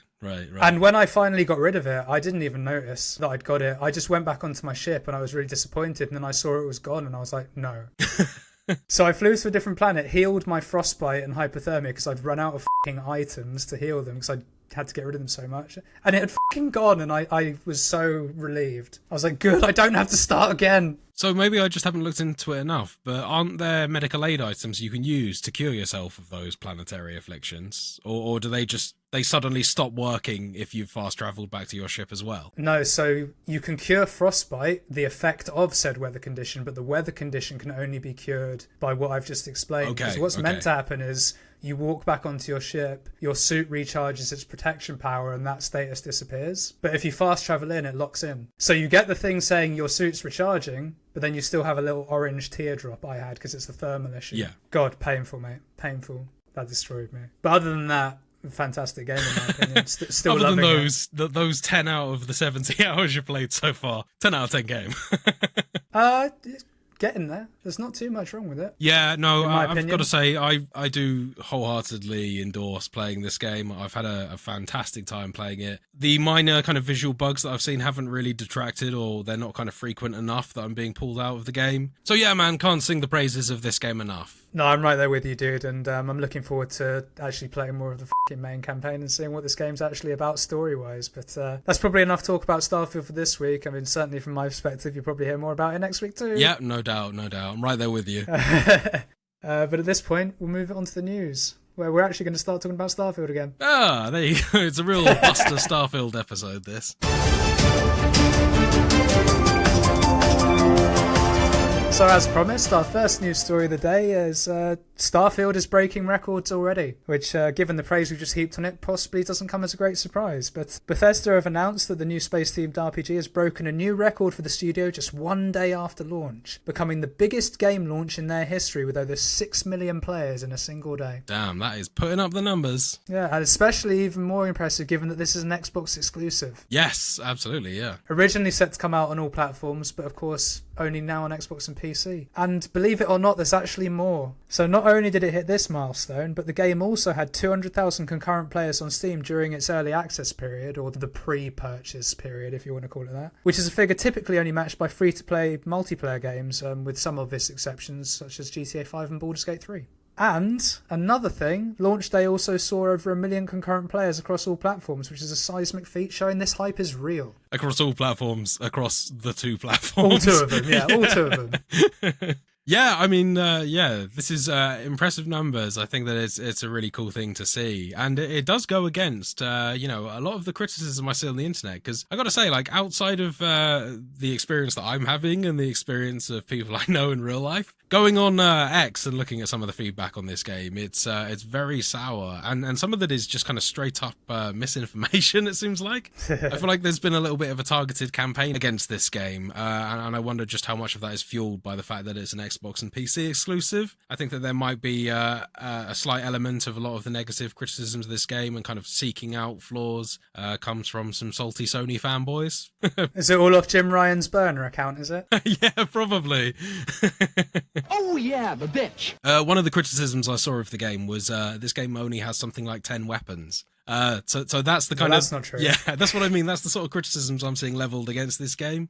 [SPEAKER 1] And when I finally got rid of it, I didn't even notice that I'd got it. I just went back onto my ship and I was really disappointed. And then I saw it was gone and I was like, no. So I flew to a different planet, healed my frostbite and hypothermia because I'd run out of fucking items to heal them because I had to get rid of them so much. And it had fucking gone and I was so relieved. I was like, good, I don't have to start again.
[SPEAKER 2] So maybe I just haven't looked into it enough, but aren't there medical aid items you can use to cure yourself of those planetary afflictions? Or do they suddenly stop working if you've fast travelled back to your ship as well?
[SPEAKER 1] No, so you can cure frostbite, the effect of said weather condition, but the weather condition can only be cured by what I've just explained.
[SPEAKER 2] Okay,
[SPEAKER 1] because what's meant to happen is you walk back onto your ship, your suit recharges its protection power and that status disappears. But if you fast travel in, it locks in. So you get the thing saying your suit's recharging, but then you still have a little orange teardrop I had because it's the thermal issue.
[SPEAKER 2] Yeah.
[SPEAKER 1] God, painful, mate. Painful. That destroyed me. But other than that, fantastic game in my opinion. Still
[SPEAKER 2] other than
[SPEAKER 1] loving
[SPEAKER 2] those 10 out of the 70 hours you played so far, 10 out of 10 game.
[SPEAKER 1] It's getting there. There's not too much wrong with it.
[SPEAKER 2] Yeah, no, I've
[SPEAKER 1] opinion.
[SPEAKER 2] got to say, I do wholeheartedly endorse playing this game. I've had a fantastic time playing it. The minor kind of visual bugs that I've seen haven't really detracted, or they're not kind of frequent enough that I'm being pulled out of the game. So yeah, man, can't sing the praises of this game enough.
[SPEAKER 1] No, I'm right there with you, dude, and I'm looking forward to actually playing more of the fucking main campaign and seeing what this game's actually about story-wise. But that's probably enough talk about Starfield for this week. I mean, certainly from my perspective, you'll probably hear more about it next week too.
[SPEAKER 2] Yeah, no doubt. I'm right there with you.
[SPEAKER 1] But at this point, we'll move on to the news, where we're actually going to start talking about Starfield again.
[SPEAKER 2] Ah, there you go. It's a real Buster Starfield episode, this.
[SPEAKER 1] So as promised, our first news story of the day is Starfield is breaking records already, which, given the praise we just heaped on it, possibly doesn't come as a great surprise. But Bethesda have announced that the new space-themed RPG has broken a new record for the studio just one day after launch, becoming the biggest game launch in their history with over 6 million players in a single day.
[SPEAKER 2] Damn, that is putting up the numbers.
[SPEAKER 1] Yeah, and especially even more impressive given that this is an Xbox exclusive.
[SPEAKER 2] Yes, absolutely, yeah.
[SPEAKER 1] Originally set to come out on all platforms, but of course only now on Xbox and PC. And believe it or not, there's actually more. So not only did it hit this milestone, but the game also had 200,000 concurrent players on Steam during its early access period, or the pre-purchase period if you want to call it that, which is a figure typically only matched by free-to-play multiplayer games, with some obvious exceptions such as GTA 5 and Baldur's Gate 3. And another thing, launch day also saw over 1 million concurrent players across all platforms, which is a seismic feat showing this hype is real.
[SPEAKER 2] Across all platforms, across the 2 platforms.
[SPEAKER 1] All 2 of them, yeah, all 2 of them.
[SPEAKER 2] Yeah, I mean, this is impressive numbers. I think that it's a really cool thing to see. And it does go against, a lot of the criticism I see on the internet. Because I got to say, like, outside of the experience that I'm having and the experience of people I know in real life, going on X and looking at some of the feedback on this game, it's very sour. And some of it is just kind of straight up misinformation, it seems like. I feel like there's been a little bit of a targeted campaign against this game. And I wonder just how much of that is fueled by the fact that it's an Xbox and PC exclusive. I think that there might be a slight element of a lot of the negative criticisms of this game and kind of seeking out flaws comes from some salty Sony fanboys.
[SPEAKER 1] Is it all off Jim Ryan's burner account, is it?
[SPEAKER 2] Yeah, probably.
[SPEAKER 3] Oh yeah, the bitch.
[SPEAKER 2] One of the criticisms I saw of the game was this game only has something like 10 weapons. So that's the kind
[SPEAKER 1] that's not true.
[SPEAKER 2] Yeah, that's what I mean. That's the sort of criticisms I'm seeing leveled against this game,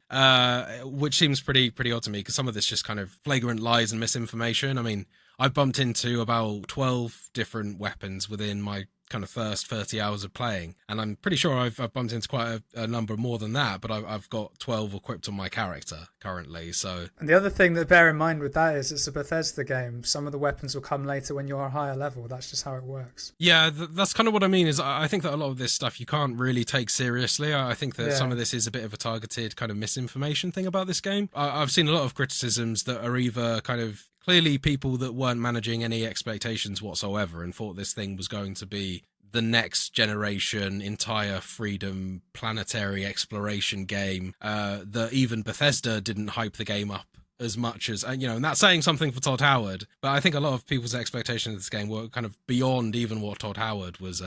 [SPEAKER 2] which seems pretty odd to me because some of this just kind of flagrant lies and misinformation. I mean, I bumped into about 12 different weapons within my kind of first 30 hours of playing, and I'm pretty sure I've bumped into quite a number more than that, but I've got 12 equipped on my character currently. So,
[SPEAKER 1] and the other thing that bear in mind with that is it's a Bethesda game. Some of the weapons will come later when you're a higher level. That's just how it works.
[SPEAKER 2] Yeah, that's kind of what I mean. Is I think that a lot of this stuff you can't really take seriously. I think that some of this is a bit of a targeted kind of misinformation thing about this game. I've seen a lot of criticisms that are either kind of clearly people that weren't managing any expectations whatsoever and thought this thing was going to be the next generation entire freedom planetary exploration game, that even Bethesda didn't hype the game up as much as, and that's saying something for Todd Howard, but I think a lot of people's expectations of this game were kind of beyond even what Todd Howard was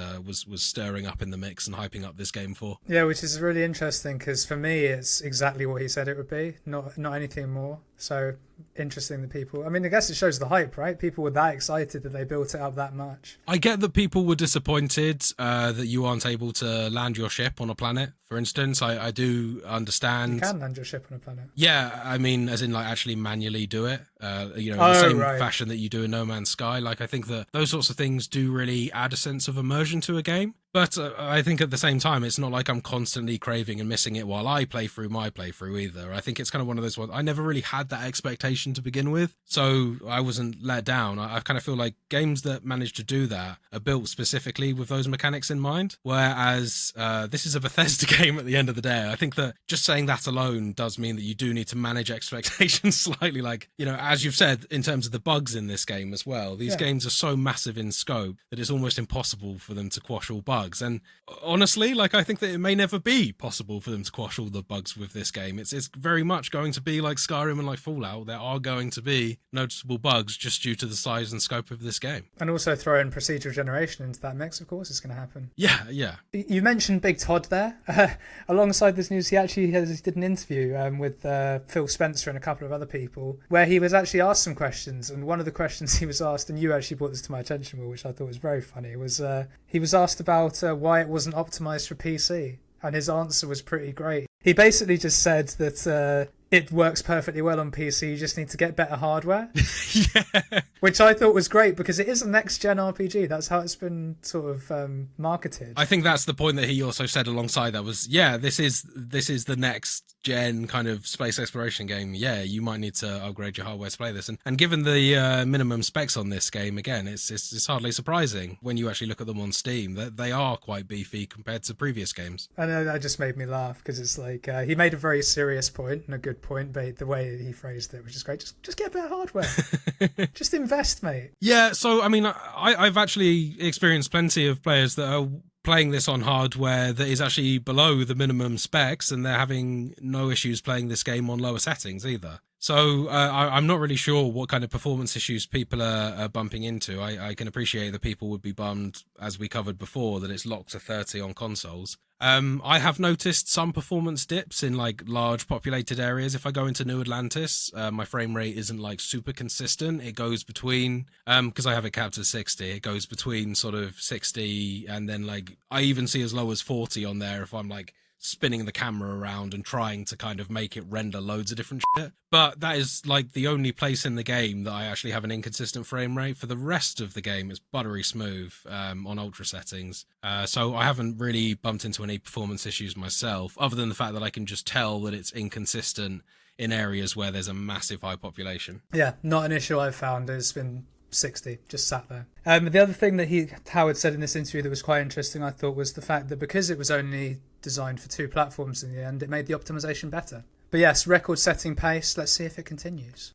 [SPEAKER 2] stirring up in the mix and hyping up this game for.
[SPEAKER 1] Yeah, which is really interesting because for me it's exactly what he said it would be, not anything more. So interesting that people, I mean, I guess it shows the hype, right? People were that excited that they built it up that much.
[SPEAKER 2] I get that people were disappointed that you aren't able to land your ship on a planet, for instance. I do understand.
[SPEAKER 1] You can land your ship on a planet.
[SPEAKER 2] Yeah, I mean, as in like actually manually do it, in the same fashion that you do in No Man's Sky. Like, I think that those sorts of things do really add a sense of immersion to a game. But I think at the same time, it's not like I'm constantly craving and missing it while I play through my playthrough either. I think it's kind of one of those ones. I never really had that expectation to begin with, so I wasn't let down. I kind of feel like games that manage to do that are built specifically with those mechanics in mind, whereas this is a Bethesda game at the end of the day. I think that just saying that alone does mean that you do need to manage expectations slightly, like, as you've said, in terms of the bugs in this game as well. These games are so massive in scope that it's almost impossible for them to quash all bugs. And honestly, like, I think that it may never be possible for them to quash all the bugs with this game. It's very much going to be like Skyrim and like Fallout. There are going to be noticeable bugs just due to the size and scope of this game. And
[SPEAKER 1] also throw in procedural generation into that mix, of course, it's going to happen.
[SPEAKER 2] Yeah.
[SPEAKER 1] You mentioned Big Todd there. Alongside this news, he actually did an interview with Phil Spencer and a couple of other people where he was actually asked some questions. And one of the questions he was asked, and you actually brought this to my attention, Will, which I thought was very funny, was he was asked about why it wasn't optimized for PC. And his answer was pretty great. He basically just said that it works perfectly well on PC, you just need to get better hardware.
[SPEAKER 2] Yeah.
[SPEAKER 1] Which I thought was great because it is a next-gen RPG. That's how it's been sort of marketed.
[SPEAKER 2] I think that's the point that he also said alongside that was, this is the next-gen kind of space exploration game. Yeah, you might need to upgrade your hardware to play this. And given the minimum specs on this game, again, it's hardly surprising when you actually look at them on Steam that they are quite beefy compared to previous games.
[SPEAKER 1] And that just made me laugh because it's like, he made a very serious point and a good point, but the way he phrased it was just great. Just get better hardware. Just invest, mate.
[SPEAKER 2] Yeah, so I mean, I've actually experienced plenty of players that are playing this on hardware that is actually below the minimum specs, and they're having no issues playing this game on lower settings either. So I'm not really sure what kind of performance issues people are bumping into. I can appreciate that people would be bummed, as we covered before, that it's locked to 30 on consoles. I have noticed some performance dips in like large populated areas. If I go into New Atlantis, my frame rate isn't like super consistent. It goes between, because I have it capped at 60, it goes between sort of 60 and then like I even see as low as 40 on there if I'm like spinning the camera around and trying to kind of make it render loads of different shit. But that is like the only place in the game that I actually have an inconsistent frame rate. For the rest of the game, it's buttery smooth on ultra settings. So I haven't really bumped into any performance issues myself, other than the fact that I can just tell that it's inconsistent in areas where there's a massive high population. Yeah,
[SPEAKER 1] not an issue I've found. It's been 60, just sat there. The other thing that Howard said in this interview that was quite interesting, I thought, was the fact that because it was only designed for 2 platforms in the end, it made the optimization better. But yes, record-setting pace. Let's see if it continues.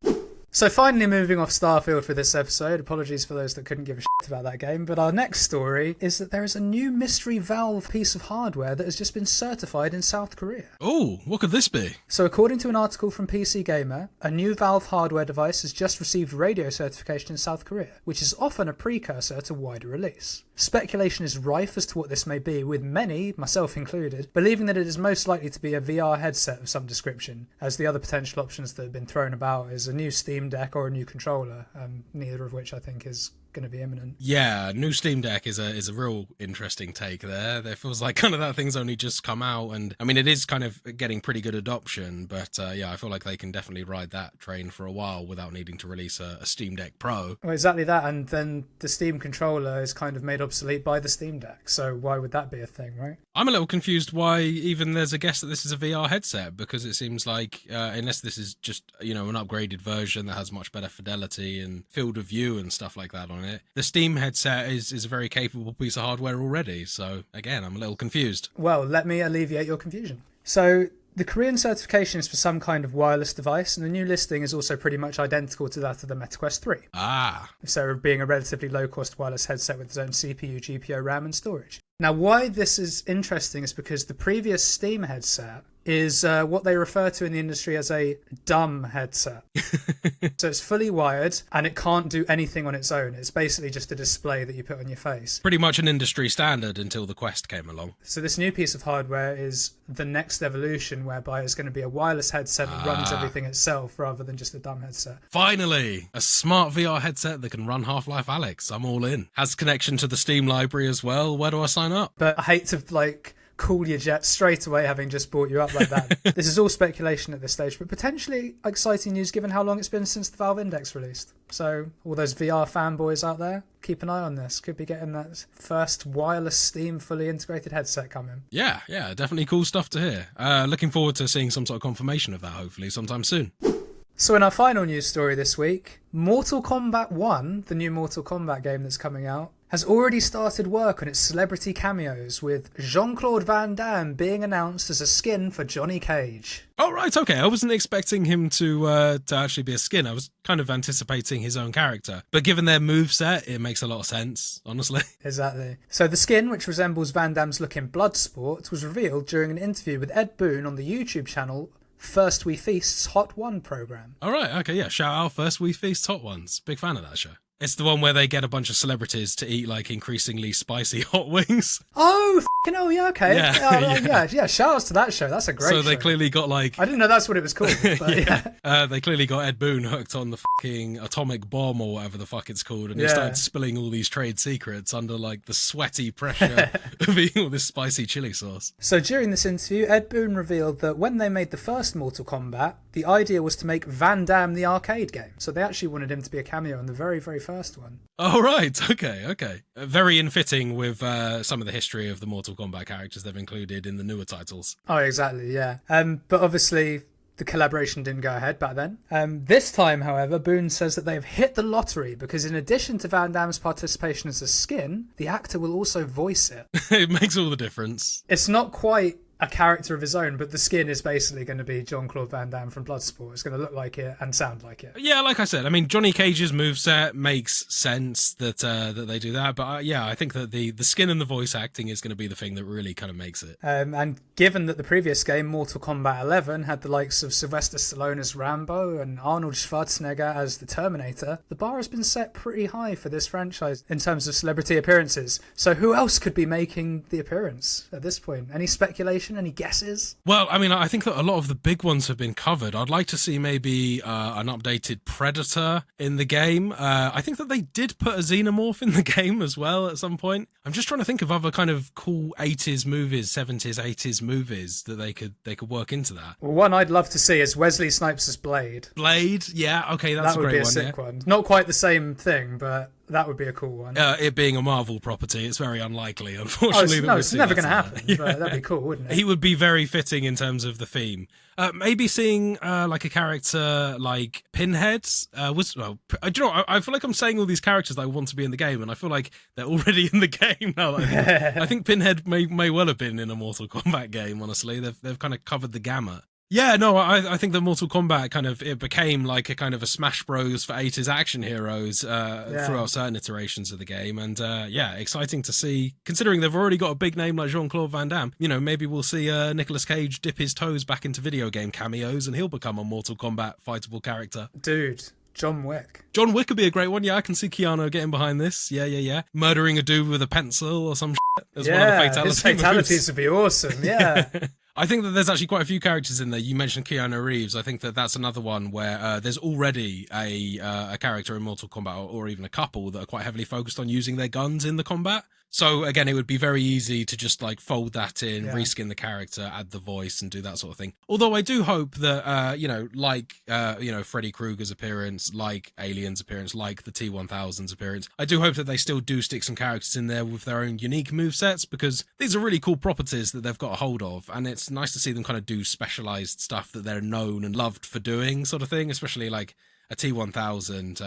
[SPEAKER 1] So finally moving off Starfield for this episode, apologies for those that couldn't give a shit about that game, but our next story is that there is a new mystery Valve piece of hardware that has just been certified in South Korea.
[SPEAKER 2] Oh, what could this be?
[SPEAKER 1] So according to an article from PC Gamer, a new Valve hardware device has just received radio certification in South Korea, which is often a precursor to wider release. Speculation is rife as to what this may be, with many, myself included, believing that it is most likely to be a VR headset of some description, as the other potential options that have been thrown about is a new Steam Deck or a new controller, neither of which I think is going to be imminent.
[SPEAKER 2] Yeah, new Steam Deck is a real interesting take there. There feels like kind of that thing's only just come out, and I mean it is kind of getting pretty good adoption, but yeah, I feel like they can definitely ride that train for a while without needing to release a Steam Deck Pro.
[SPEAKER 1] Well, exactly that, and then the Steam controller is kind of made obsolete by the Steam Deck, so why would that be a thing, right?
[SPEAKER 2] I'm a little confused why even there's a guess that this is a VR headset, because it seems like unless this is just, you know, an upgraded version that has much better fidelity and field of view and stuff like that on it, the Steam headset is a very capable piece of hardware already. So again, I'm a little confused.
[SPEAKER 1] Well, let me alleviate your confusion. So the Korean certification is for some kind of wireless device, and the new listing is also pretty much identical to that of the MetaQuest 3. So being a relatively low-cost wireless headset with its own CPU, GPU, RAM and storage. Now, why this is interesting is because the previous Steam headset is what they refer to in the industry as a dumb headset. So it's fully wired and it can't do anything on its own. It's basically just a display that you put on your face.
[SPEAKER 2] Pretty much an industry standard until the Quest came along.
[SPEAKER 1] So this new piece of hardware is the next evolution, whereby it's going to be a wireless headset that runs everything itself rather than just a dumb headset.
[SPEAKER 2] Finally, a smart VR headset that can run Half-Life Alyx. I'm all in. Has connection to the Steam library as well. Where do I sign up?
[SPEAKER 1] But I hate to cool your jet straight away having just brought you up like that. This is all speculation at this stage, but potentially exciting news given how long it's been since the Valve Index released. So all those VR fanboys out there, keep an eye on this. Could be getting that first wireless Steam fully integrated headset coming. Yeah,
[SPEAKER 2] definitely cool stuff to hear. Looking forward to seeing some sort of confirmation of that, hopefully sometime soon.
[SPEAKER 1] So in our final news story this week, Mortal Kombat 1, the new Mortal Kombat game that's coming out, has already started work on its celebrity cameos, with Jean-Claude Van Damme being announced as a skin for Johnny Cage.
[SPEAKER 2] Oh, right, okay. I wasn't expecting him to actually be a skin. I was kind of anticipating his own character. But given their moveset, it makes a lot of sense, honestly.
[SPEAKER 1] Exactly. So the skin, which resembles Van Damme's look in Bloodsport, was revealed during an interview with Ed Boon on the YouTube channel First We Feast's Hot One programme.
[SPEAKER 2] All right, okay, yeah. Shout out First We Feast Hot Ones. Big fan of that show. It's the one where they get a bunch of celebrities to eat like increasingly spicy hot wings.
[SPEAKER 1] Oh, f***ing hell, yeah, okay.
[SPEAKER 2] Yeah.
[SPEAKER 1] Shout outs to that show. That's a great show.
[SPEAKER 2] So they clearly got like...
[SPEAKER 1] I didn't know that's what it was called, but yeah.
[SPEAKER 2] They clearly got Ed Boon hooked on the fucking atomic bomb or whatever the fuck it's called, and he started spilling all these trade secrets under like the sweaty pressure of eating all this spicy chili sauce.
[SPEAKER 1] So during this interview, Ed Boon revealed that when they made the first Mortal Kombat, the idea was to make Van Damme the arcade game. So they actually wanted him to be a cameo in the very, very first one.
[SPEAKER 2] Oh, right. Okay. Very in fitting with some of the history of the Mortal Kombat characters they've included in the newer titles.
[SPEAKER 1] Oh, exactly, yeah. But obviously, the collaboration didn't go ahead back then. This time, however, Boone says that they've hit the lottery because in addition to Van Damme's participation as a skin, the actor will also voice it.
[SPEAKER 2] It makes all the difference.
[SPEAKER 1] It's not quite a character of his own, but the skin is basically going to be Jean-Claude Van Damme from Bloodsport. It's going to look like it and sound like it.
[SPEAKER 2] Yeah, like I said, I mean, Johnny Cage's moveset makes sense that they do that, but I think that the skin and the voice acting is going to be the thing that really kind of makes it.
[SPEAKER 1] And given that the previous game, Mortal Kombat 11, had the likes of Sylvester Stallone as Rambo and Arnold Schwarzenegger as the Terminator, the bar has been set pretty high for this franchise in terms of celebrity appearances. So who else could be making the appearance at this point? Any speculation? Any guesses?
[SPEAKER 2] Well, I mean, I think that a lot of the big ones have been covered. I'd like to see maybe an updated Predator in the game. I think that they did put a Xenomorph in the game as well at some point. I'm just trying to think of other kind of cool 80s movies, 70s, 80s movies that they could work into that.
[SPEAKER 1] Well, one I'd love to see is Wesley Snipes' Blade.
[SPEAKER 2] Blade? Yeah, okay, that's a great one.
[SPEAKER 1] That would be a sick one. Not quite the same thing, but that would be a cool one.
[SPEAKER 2] It being a Marvel property, it's very unlikely, unfortunately.
[SPEAKER 1] It's never going to happen, but that'd be cool, wouldn't it?
[SPEAKER 2] He would be very fitting in terms of the theme. Maybe seeing like a character like Pinhead do you know, I feel like I'm saying all these characters that I want to be in the game, and I feel like they're already in the game now. I think Pinhead may well have been in a Mortal Kombat game, honestly. They've kind of covered the gamut. Yeah, no, I think that Mortal Kombat it became like a kind of a Smash Bros for 80s action heroes throughout certain iterations of the game. And exciting to see, considering they've already got a big name like Jean-Claude Van Damme. You know, maybe we'll see Nicolas Cage dip his toes back into video game cameos and he'll become a Mortal Kombat fightable character.
[SPEAKER 1] Dude. John Wick.
[SPEAKER 2] John Wick would be a great one. Yeah, I can see Keanu getting behind this. Yeah. Murdering a dude with a pencil or some shit as one of the fatality
[SPEAKER 1] his fatalities would be awesome, yeah.
[SPEAKER 2] I think that there's actually quite a few characters in there. You mentioned Keanu Reeves. I think that that's another one where there's already a character in Mortal Kombat, or even a couple, that are quite heavily focused on using their guns in the combat. So again, it would be very easy to just like fold that in, reskin the character, add the voice, and do that sort of thing. Although I do hope that Freddy Krueger's appearance, like Alien's appearance, like the T-1000's appearance, I do hope that they still do stick some characters in there with their own unique movesets, because these are really cool properties that they've got a hold of, and it's nice to see them kind of do specialized stuff that they're known and loved for doing, sort of thing, especially like a T-1000,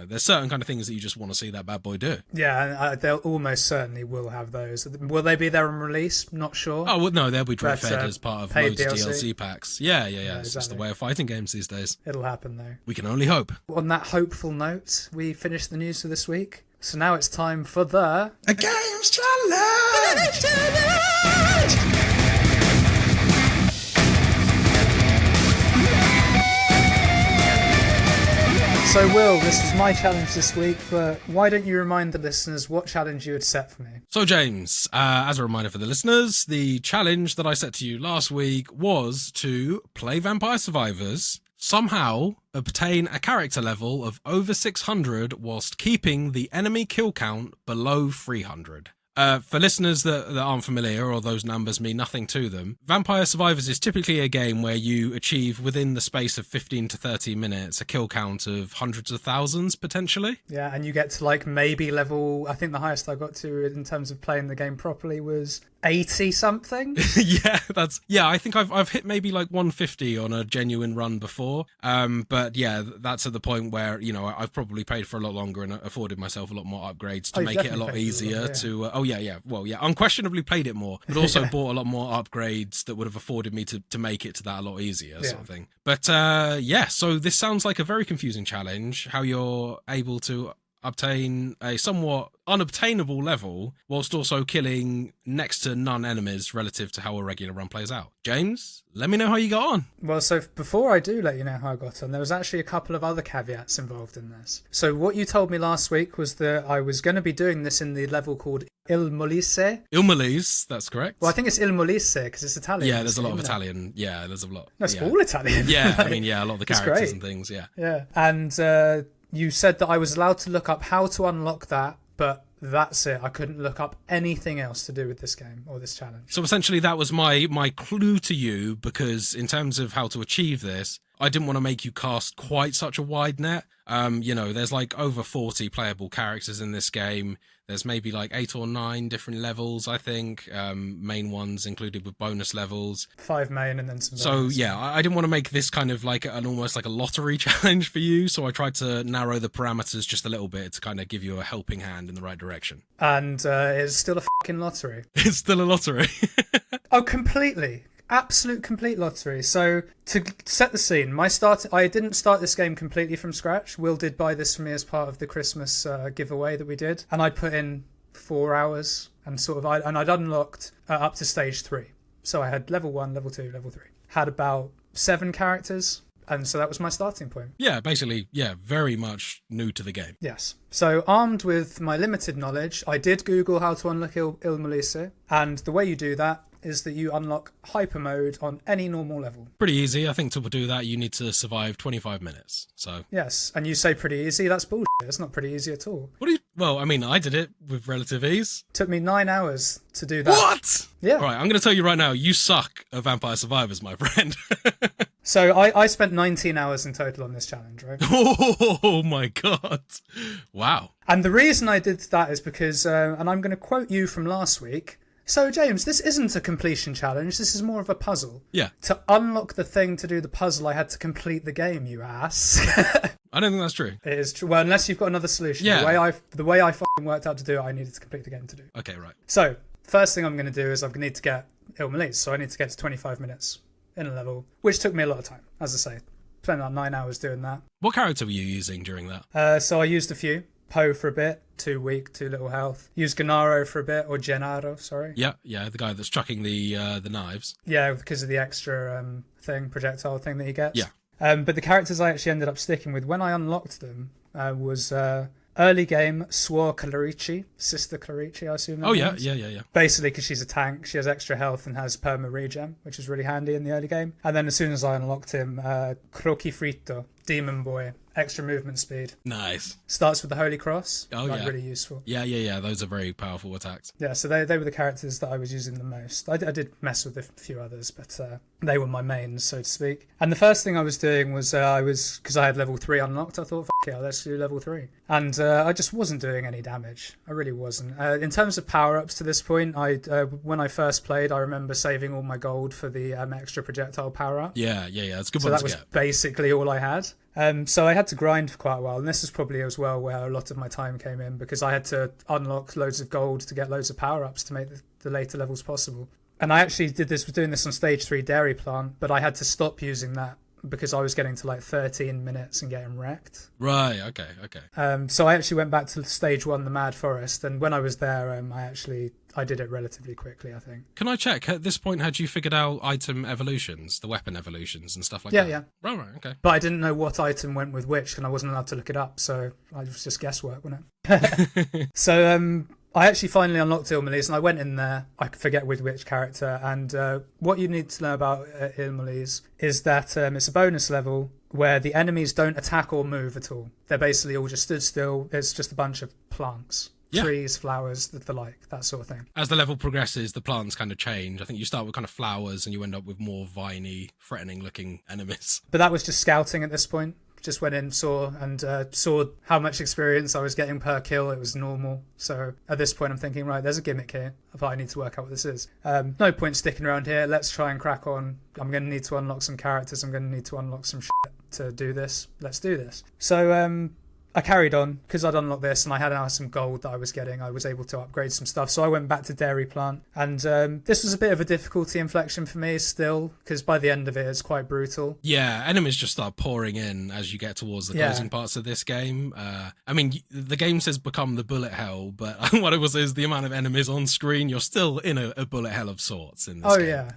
[SPEAKER 2] there's certain kind of things that you just want to see that bad boy do.
[SPEAKER 1] Yeah, and they'll almost certainly will have those. Will they be there on release? Not sure.
[SPEAKER 2] Oh, well, no, they'll be fed as part of loads of
[SPEAKER 1] DLC.
[SPEAKER 2] DLC packs. Yeah,
[SPEAKER 1] exactly.
[SPEAKER 2] It's just the way of fighting games these days.
[SPEAKER 1] It'll happen, though.
[SPEAKER 2] We can only hope.
[SPEAKER 1] On that hopeful note, we finished the news for this week. So now it's time for the...
[SPEAKER 2] A Games Challenge!
[SPEAKER 1] So, Will, this was my challenge this week, but why don't you remind the listeners what challenge you had set for me?
[SPEAKER 2] So, James, as a reminder for the listeners, the challenge that I set to you last week was to play Vampire Survivors, somehow obtain a character level of over 600 whilst keeping the enemy kill count below 300. For listeners that aren't familiar, or those numbers mean nothing to them, Vampire Survivors is typically a game where you achieve within the space of 15 to 30 minutes a kill count of hundreds of thousands, potentially.
[SPEAKER 1] Yeah, and you get to like maybe level, I think the highest I got to in terms of playing the game properly was 80 something.
[SPEAKER 2] I think I've hit maybe like 150 on a genuine run before. But yeah, that's at the point where, I've probably played for a lot longer and afforded myself a lot more upgrades to make it a lot easier to... unquestionably played it more, but also bought a lot more upgrades that would have afforded me to make it to that a lot easier, sort of thing. But so this sounds like a very confusing challenge, how you're able to obtain a somewhat unobtainable level whilst also killing next to none enemies relative to how a regular run plays out. James, let me know how you got on.
[SPEAKER 1] Well, so before I do let you know how I got on, there was actually a couple of other caveats involved in this. So what you told me last week was that I was going to be doing this in the level called Il Molise.
[SPEAKER 2] Il Molise, that's correct.
[SPEAKER 1] Well, I think it's Il Molise because it's Italian.
[SPEAKER 2] Yeah, there's a lot of Italian. Yeah, there's a lot.
[SPEAKER 1] No, it's all Italian.
[SPEAKER 2] Yeah, I mean, a lot of the characters and things, yeah.
[SPEAKER 1] Yeah, and you said that I was allowed to look up how to unlock that, but that's it. I couldn't look up anything else to do with this game or this challenge.
[SPEAKER 2] So essentially that was my clue to you, because in terms of how to achieve this, I didn't want to make you cast quite such a wide net. There's like over 40 playable characters in this game. There's maybe like 8 or 9 different levels, I think. Main ones included with bonus levels. 5 main and then some bonus. So, I didn't want to make this kind of like almost like a lottery challenge for you. So I tried to narrow the parameters just a little bit to kind of give you a helping hand in the right direction. And
[SPEAKER 1] it's still a fucking lottery.
[SPEAKER 2] It's still a lottery.
[SPEAKER 1] Oh, completely. Absolute complete lottery. So to set the scene, I didn't start this game completely from scratch. Will did buy this for me as part of the Christmas giveaway that we did, and I'd put in 4 hours and I'd unlocked up to stage 3. So I had level 1, level 2, level 3. Had about 7 characters. And so that was my starting point.
[SPEAKER 2] Yeah, basically, very much new to the game.
[SPEAKER 1] Yes. So armed with my limited knowledge, I did Google how to unlock Il Molise, and the way you do that is that you unlock hyper mode on any normal level.
[SPEAKER 2] Pretty easy. I think to do that, you need to survive 25 minutes. So
[SPEAKER 1] yes, and you say pretty easy. That's bullshit. It's not pretty easy at all.
[SPEAKER 2] Well, I mean, I did it with relative ease.
[SPEAKER 1] Took me 9 hours to do that.
[SPEAKER 2] What?
[SPEAKER 1] Yeah.
[SPEAKER 2] All right, I'm going to tell you right now, you suck at Vampire Survivors, my friend.
[SPEAKER 1] So I spent 19 hours in total on this challenge, right?
[SPEAKER 2] Oh my God. Wow.
[SPEAKER 1] And the reason I did that is because, and I'm going to quote you from last week, so James, this isn't a completion challenge, this is more of a puzzle.
[SPEAKER 2] Yeah.
[SPEAKER 1] To unlock the thing to do the puzzle, I had to complete the game, you ass.
[SPEAKER 2] I don't think that's true.
[SPEAKER 1] It is true. Well, unless you've got another solution.
[SPEAKER 2] Yeah.
[SPEAKER 1] The way I fucking worked out to do it, I needed to complete the game to do.
[SPEAKER 2] Okay, right.
[SPEAKER 1] So, first thing I'm going to do is I need to get Il Molise, so I need to get to 25 minutes in a level, which took me a lot of time, as I say. Spent about 9 hours doing that.
[SPEAKER 2] What character were you using during that?
[SPEAKER 1] So I used a few. Poe for a bit, 2 weak, 2 little health. Used Gennaro for a bit, or Gennaro, sorry.
[SPEAKER 2] Yeah, the guy that's chucking the knives.
[SPEAKER 1] Yeah, because of the extra projectile thing that he gets.
[SPEAKER 2] Yeah.
[SPEAKER 1] But the characters I actually ended up sticking with when I unlocked them was Early game, Suor Clarici, Sister Clarici, I assume.
[SPEAKER 2] Oh, yeah, yeah.
[SPEAKER 1] Basically, because she's a tank, she has extra health and has perma regen, which is really handy in the early game. And then as soon as I unlocked him, Croci Fritto, Demon Boy, extra movement speed.
[SPEAKER 2] Nice.
[SPEAKER 1] Starts with the Holy Cross.
[SPEAKER 2] Oh, yeah.
[SPEAKER 1] Really useful.
[SPEAKER 2] Yeah. Those are very powerful attacks.
[SPEAKER 1] Yeah, so they were the characters that I was using the most. I did mess with a few others, but they were my mains, so to speak. And the first thing I was doing was, because I had level 3 unlocked, I thought, fuck it, let's do level 3. And I just wasn't doing any damage. I really wasn't. In terms of power-ups to this point, when I first played, I remember saving all my gold for the extra projectile power-up.
[SPEAKER 2] Yeah. It's a good
[SPEAKER 1] so
[SPEAKER 2] one
[SPEAKER 1] that
[SPEAKER 2] to
[SPEAKER 1] was
[SPEAKER 2] get.
[SPEAKER 1] basically all I had. So I had to grind for quite a while, and this is probably as well where a lot of my time came in, because I had to unlock loads of gold to get loads of power-ups to make the later levels possible. And I actually was doing this on stage 3 dairy plant, but I had to stop using that because I was getting to like 13 minutes and getting wrecked.
[SPEAKER 2] Right, okay.
[SPEAKER 1] So I actually went back to stage 1, the Mad Forest, and when I was there, I did it relatively quickly, I think.
[SPEAKER 2] Can I check, at this point, had you figured out item evolutions, the weapon evolutions and stuff like
[SPEAKER 1] that?
[SPEAKER 2] Yeah.
[SPEAKER 1] Right,
[SPEAKER 2] okay.
[SPEAKER 1] But I didn't know what item went with which, and I wasn't allowed to look it up, so it was just guesswork, wasn't it? So I actually finally unlocked Ilmalis, and I went in there, I forget with which character, and what you need to know about Ilmalis is that it's a bonus level where the enemies don't attack or move at all. They're basically all just stood still. It's just a bunch of plants. Yeah. Trees, flowers, the like, that sort of thing.
[SPEAKER 2] As the level progresses, the plants kind of change. I think you start with kind of flowers and you end up with more viney, threatening-looking enemies.
[SPEAKER 1] But that was just scouting at this point. Just went in, saw how much experience I was getting per kill. It was normal. So at this point, I'm thinking, right, there's a gimmick here, but I need to work out what this is. No point sticking around here. Let's try and crack on. I'm going to need to unlock some characters. I'm going to need to unlock some shit to do this. Let's do this. So I carried on because I'd unlocked this and I had now some gold that I was getting. I was able to upgrade some stuff. So I went back to Dairy Plant, and this was a bit of a difficulty inflection for me still, because by the end of it, it's quite brutal.
[SPEAKER 2] Yeah, enemies just start pouring in as you get towards the closing parts of this game. I mean, the game says become the bullet hell, but what it was is the amount of enemies on screen, you're still in a bullet hell of sorts in this game.
[SPEAKER 1] Yeah,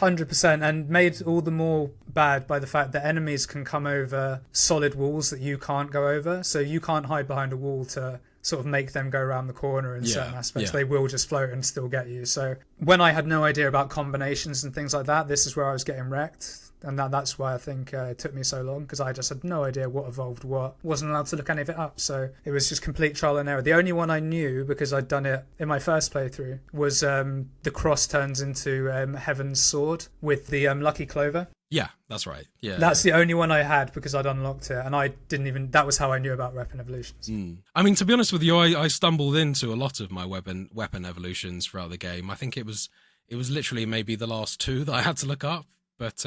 [SPEAKER 1] 100%, and made all the more bad by the fact that enemies can come over solid walls that you can't go over. So you can't hide behind a wall to sort of make them go around the corner in certain aspects. They will just float and still get you. So when I had no idea about combinations and things like that, this is where I was getting wrecked. And that's why I think it took me so long, because I just had no idea what evolved what. Wasn't allowed to look any of it up. So it was just complete trial and error. The only one I knew, because I'd done it in my first playthrough, was the cross turns into Heaven's Sword with the Lucky Clover.
[SPEAKER 2] Yeah, that's right. Yeah,
[SPEAKER 1] that's the only one I had because I'd unlocked it, and I didn't even. That was how I knew about weapon evolutions.
[SPEAKER 2] I mean, to be honest with you, I stumbled into a lot of my weapon evolutions throughout the game. I think it was literally maybe the last 2 that I had to look up, but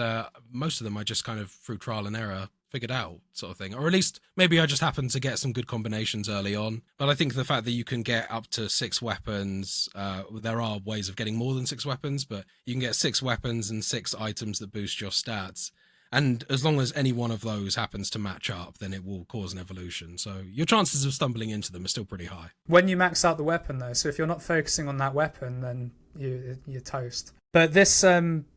[SPEAKER 2] most of them I just kind of through trial and error figured out, sort of thing. Or at least maybe I just happened to get some good combinations early on. But I think the fact that you can get up to 6 weapons, there are ways of getting more than 6 weapons, but you can get 6 weapons and 6 items that boost your stats. And as long as any one of those happens to match up, then it will cause an evolution. So your chances of stumbling into them are still pretty high.
[SPEAKER 1] When you max out the weapon, though, so if you're not focusing on that weapon, then you're toast. But this,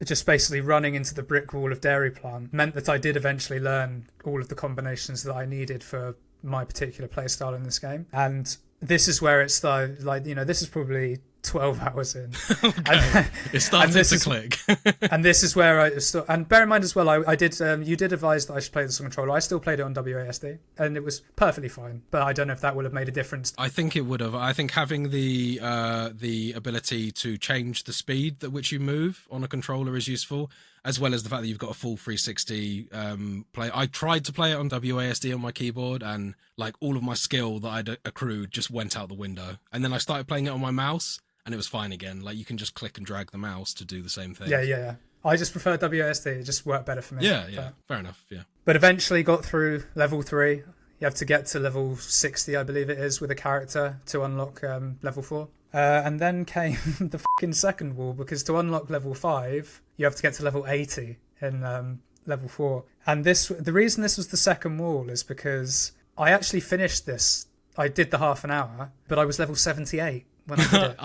[SPEAKER 1] just basically running into the brick wall of Dairy Plant, meant that I did eventually learn all of the combinations that I needed for my particular playstyle in this game. And this is where it started, like, this is probably 12 hours in.
[SPEAKER 2] Okay. It started to click.
[SPEAKER 1] And this is where and bear in mind as well, I did, you did advise that I should play this on controller. I still played it on WASD, and it was perfectly fine. But I don't know if that would have made a difference.
[SPEAKER 2] I think it would have. I think having the ability to change the speed at which you move on a controller is useful, as well as the fact that you've got a full 360 play. I tried to play it on WASD on my keyboard, and like all of my skill that I'd accrued just went out the window. And then I started playing it on my mouse, and it was fine again. Like, you can just click and drag the mouse to do the same thing.
[SPEAKER 1] Yeah. I just prefer WASD. It just worked better for me.
[SPEAKER 2] Yeah. Fair enough, yeah.
[SPEAKER 1] But eventually got through level 3. You have to get to level 60, I believe it is, with a character to unlock level 4. And then came the fucking second wall, because to unlock level 5, you have to get to level 80 in level 4. And the reason this was the second wall is because I actually finished this. I did the half an hour, but I was level 78 when I did it.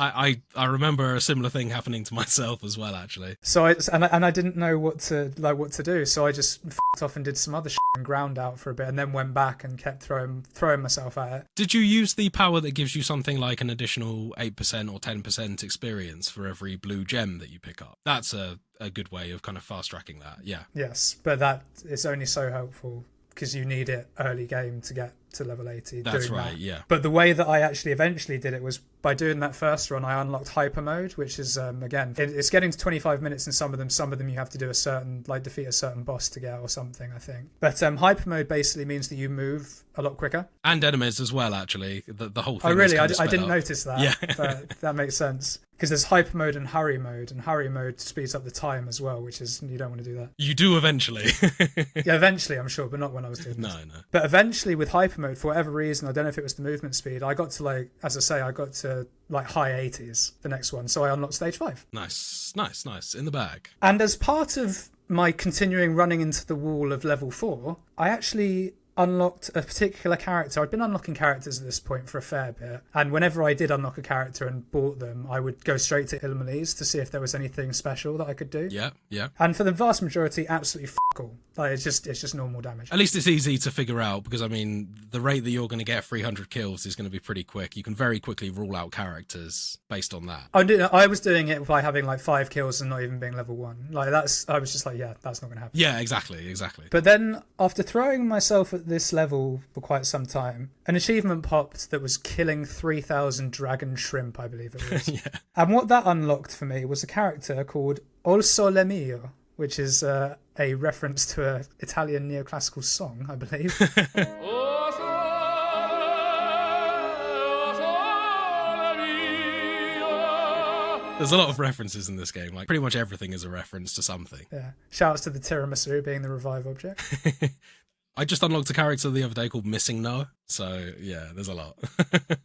[SPEAKER 2] I remember a similar thing happening to myself as well, actually.
[SPEAKER 1] So I didn't know what to do, so I just f***ed off and did some other shit and ground out for a bit, and then went back and kept throwing myself at it.
[SPEAKER 2] Did you use the power that gives you something like an additional 8% or 10% experience for every blue gem that you pick up? That's a good way of kind of fast tracking that. Yeah.
[SPEAKER 1] Yes, but that is only so helpful because you need it early game to get to level 80.
[SPEAKER 2] That's right, yeah.
[SPEAKER 1] But the way that I actually eventually did it was by doing that first run, I unlocked hyper mode, which is, again, it's getting to 25 minutes in some of them you have to do defeat a certain boss to get or something, I think. But hyper mode basically means that you move a lot quicker.
[SPEAKER 2] And enemies as well, actually. The whole thing.
[SPEAKER 1] Oh, really? I
[SPEAKER 2] didn't
[SPEAKER 1] notice that. Yeah. But that makes sense. Because there's hyper mode and hurry mode speeds up the time as well, which is, you don't want to do that.
[SPEAKER 2] You do eventually.
[SPEAKER 1] Yeah, eventually, I'm sure, but not when I was doing this.
[SPEAKER 2] No.
[SPEAKER 1] But eventually with hyper mode, for whatever reason, I don't know if it was the movement speed, I got to high 80s, the next one, so I unlocked stage 5.
[SPEAKER 2] Nice. In the bag.
[SPEAKER 1] And as part of my continuing running into the wall of level 4, I actually unlocked a particular character. I'd been unlocking characters at this point for a fair bit, and whenever I did unlock a character and bought them, I would go straight to Ilmelise to see if there was anything special that I could do.
[SPEAKER 2] Yeah.
[SPEAKER 1] And for the vast majority, absolutely all. Like, it's just normal damage.
[SPEAKER 2] At least it's easy to figure out, because I mean, the rate that you're going to get 300 kills is going to be pretty quick. You can very quickly rule out characters based on that.
[SPEAKER 1] I was doing it by having like 5 kills and not even being level 1. Like, I was just like, yeah, that's not going to happen.
[SPEAKER 2] Yeah, exactly.
[SPEAKER 1] But then, after throwing myself at this level for quite some time, an achievement popped that was killing 3,000 dragon shrimp, I believe it was.
[SPEAKER 2] Yeah.
[SPEAKER 1] And what that unlocked for me was a character called Il Sole Mio, which is a reference to an Italian neoclassical song, I believe.
[SPEAKER 2] There's a lot of references in this game. Like, pretty much everything is a reference to something.
[SPEAKER 1] Yeah. Shouts to the tiramisu being the revive object.
[SPEAKER 2] I just unlocked a character the other day called Missing No. So, yeah, there's a lot.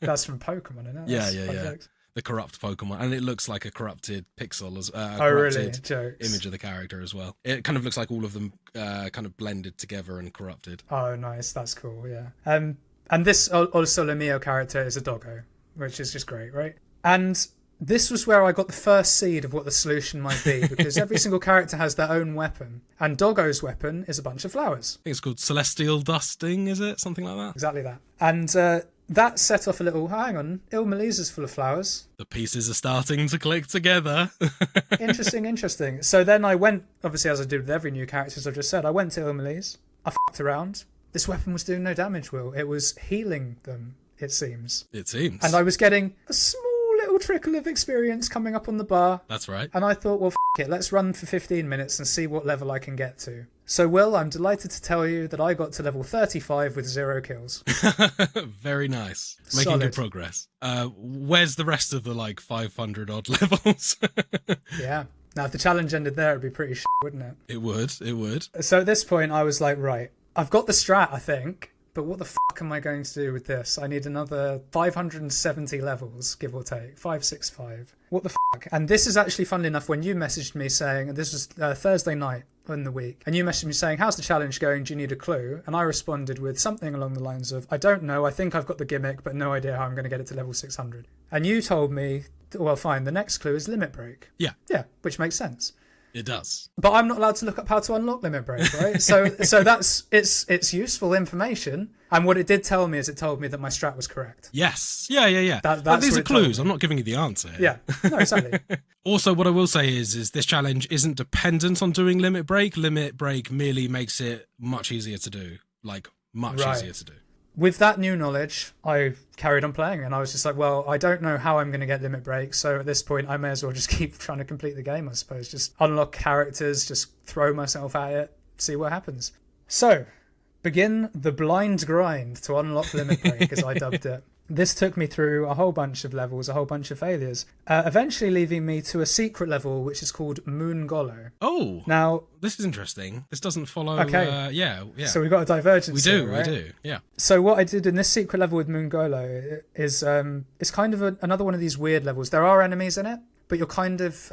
[SPEAKER 1] That's from Pokemon, isn't it?
[SPEAKER 2] Yeah. The corrupt Pokemon. And it looks like a corrupted pixel,
[SPEAKER 1] really? Jokes.
[SPEAKER 2] Image of the character as well. It kind of looks like all of them kind of blended together and corrupted.
[SPEAKER 1] Oh, nice. That's cool, yeah. And this Il Sole Mio character is a doggo, which is just great, right? And this was where I got the first seed of what the solution might be, because every single character has their own weapon, and Doggo's weapon is a bunch of flowers.
[SPEAKER 2] I think it's called Celestial Dusting, is it? Something like that?
[SPEAKER 1] Exactly that. And that set off a little, hang on, Ilmelise is full of flowers.
[SPEAKER 2] The pieces are starting to click together.
[SPEAKER 1] Interesting. So then I went, obviously as I do with every new character, as I've just said, I went to Ilmelise, I f***ed around. This weapon was doing no damage, Will. It was healing them, it seems.
[SPEAKER 2] It seems.
[SPEAKER 1] And I was getting a small little trickle of experience coming up on the bar.
[SPEAKER 2] That's right.
[SPEAKER 1] And I thought, well, it, let's run for 15 minutes and see what level I can get to. So, Will, I'm delighted to tell you that I got to level 35 with 0 kills.
[SPEAKER 2] Very nice. Making
[SPEAKER 1] Solid.
[SPEAKER 2] good progress. Where's the rest of the, 500 odd levels?
[SPEAKER 1] Yeah. Now, if the challenge ended there, it'd be pretty shit, wouldn't it?
[SPEAKER 2] It would.
[SPEAKER 1] So at this point, I was like, right, I've got the strat, I think. But what the fuck am I going to do with this? I need another 570 levels, give or take. 565. What the fuck? And this is actually, funnily enough, when you messaged me saying, and this was Thursday night in the week, and you messaged me saying, how's the challenge going? Do you need a clue? And I responded with something along the lines of, I don't know. I think I've got the gimmick, but no idea how I'm going to get it to level 600. And you told me, well, fine, the next clue is Limit Break.
[SPEAKER 2] Yeah.
[SPEAKER 1] Yeah, which makes sense.
[SPEAKER 2] It does.
[SPEAKER 1] But I'm not allowed to look up how to unlock Limit Break, right? So that's it's useful information. And what it did tell me is it told me that my strat was correct.
[SPEAKER 2] Yes. Yeah.
[SPEAKER 1] That's
[SPEAKER 2] these
[SPEAKER 1] what
[SPEAKER 2] are
[SPEAKER 1] it told
[SPEAKER 2] clues.
[SPEAKER 1] me.
[SPEAKER 2] I'm not giving you the answer.
[SPEAKER 1] Yeah. No, exactly.
[SPEAKER 2] Also, what I will say is this challenge isn't dependent on doing Limit Break. Limit Break merely makes it much easier to do. Much easier to do.
[SPEAKER 1] With that new knowledge, I carried on playing, and I was just like, well, I don't know how I'm going to get Limit Break, so at this point I may as well just keep trying to complete the game, I suppose. Just unlock characters, just throw myself at it, see what happens. So, begin the blind grind to unlock Limit Break, as I dubbed it. This took me through a whole bunch of levels, a whole bunch of failures, eventually leaving me to a secret level which is called Moongolo.
[SPEAKER 2] Oh,
[SPEAKER 1] now
[SPEAKER 2] this is interesting. This doesn't follow.
[SPEAKER 1] Okay.
[SPEAKER 2] Yeah.
[SPEAKER 1] So we've got a divergence.
[SPEAKER 2] We do.
[SPEAKER 1] Right?
[SPEAKER 2] Yeah.
[SPEAKER 1] So what I did in this secret level with Moongolo is it's kind of another one of these weird levels. There are enemies in it, but you're kind of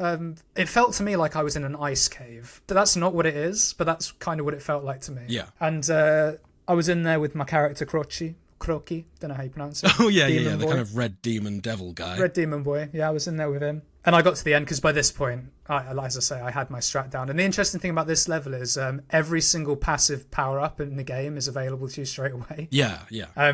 [SPEAKER 1] it felt to me like I was in an ice cave. But that's not what it is. But that's kind of what it felt like to me.
[SPEAKER 2] Yeah.
[SPEAKER 1] And I was in there with my character Croci. Croaky, don't know how you pronounce it.
[SPEAKER 2] Oh, yeah,
[SPEAKER 1] Demon
[SPEAKER 2] the
[SPEAKER 1] boy.
[SPEAKER 2] kind of red demon devil guy.
[SPEAKER 1] Red Demon Boy, yeah, I was in there with him. And I got to the end because by this point, as I say, I had my strat down. And the interesting thing about this level is every single passive power-up in the game is available to you straight away.
[SPEAKER 2] Yeah.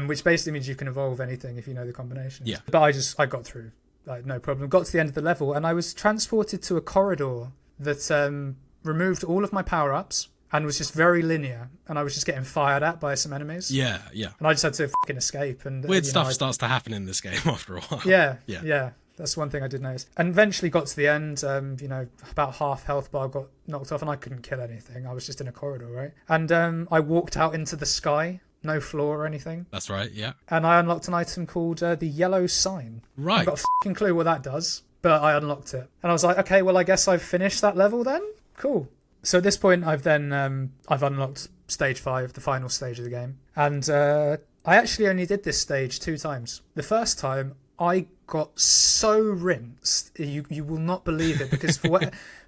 [SPEAKER 1] Which basically means you can evolve anything if you know the combinations.
[SPEAKER 2] Yeah.
[SPEAKER 1] But I got through, like, no problem. Got to the end of the level and I was transported to a corridor that removed all of my power-ups and was just very linear. And I was just getting fired at by some enemies.
[SPEAKER 2] Yeah.
[SPEAKER 1] And I just had to fucking escape. And
[SPEAKER 2] Weird stuff starts to happen in this game after a while.
[SPEAKER 1] Yeah. That's one thing I did notice. And eventually got to the end, about half health bar got knocked off and I couldn't kill anything. I was just in a corridor, right? And I walked out into the sky, no floor or anything.
[SPEAKER 2] That's right, yeah.
[SPEAKER 1] And I unlocked an item called the yellow sign.
[SPEAKER 2] Right.
[SPEAKER 1] I've got a fucking clue what that does, but I unlocked it. And I was like, okay, well, I guess I've finished that level then? Cool. So at this point, I've unlocked stage 5, the final stage of the game. And I actually only did this stage 2 times. The first time, I got so rinsed, you will not believe it, because for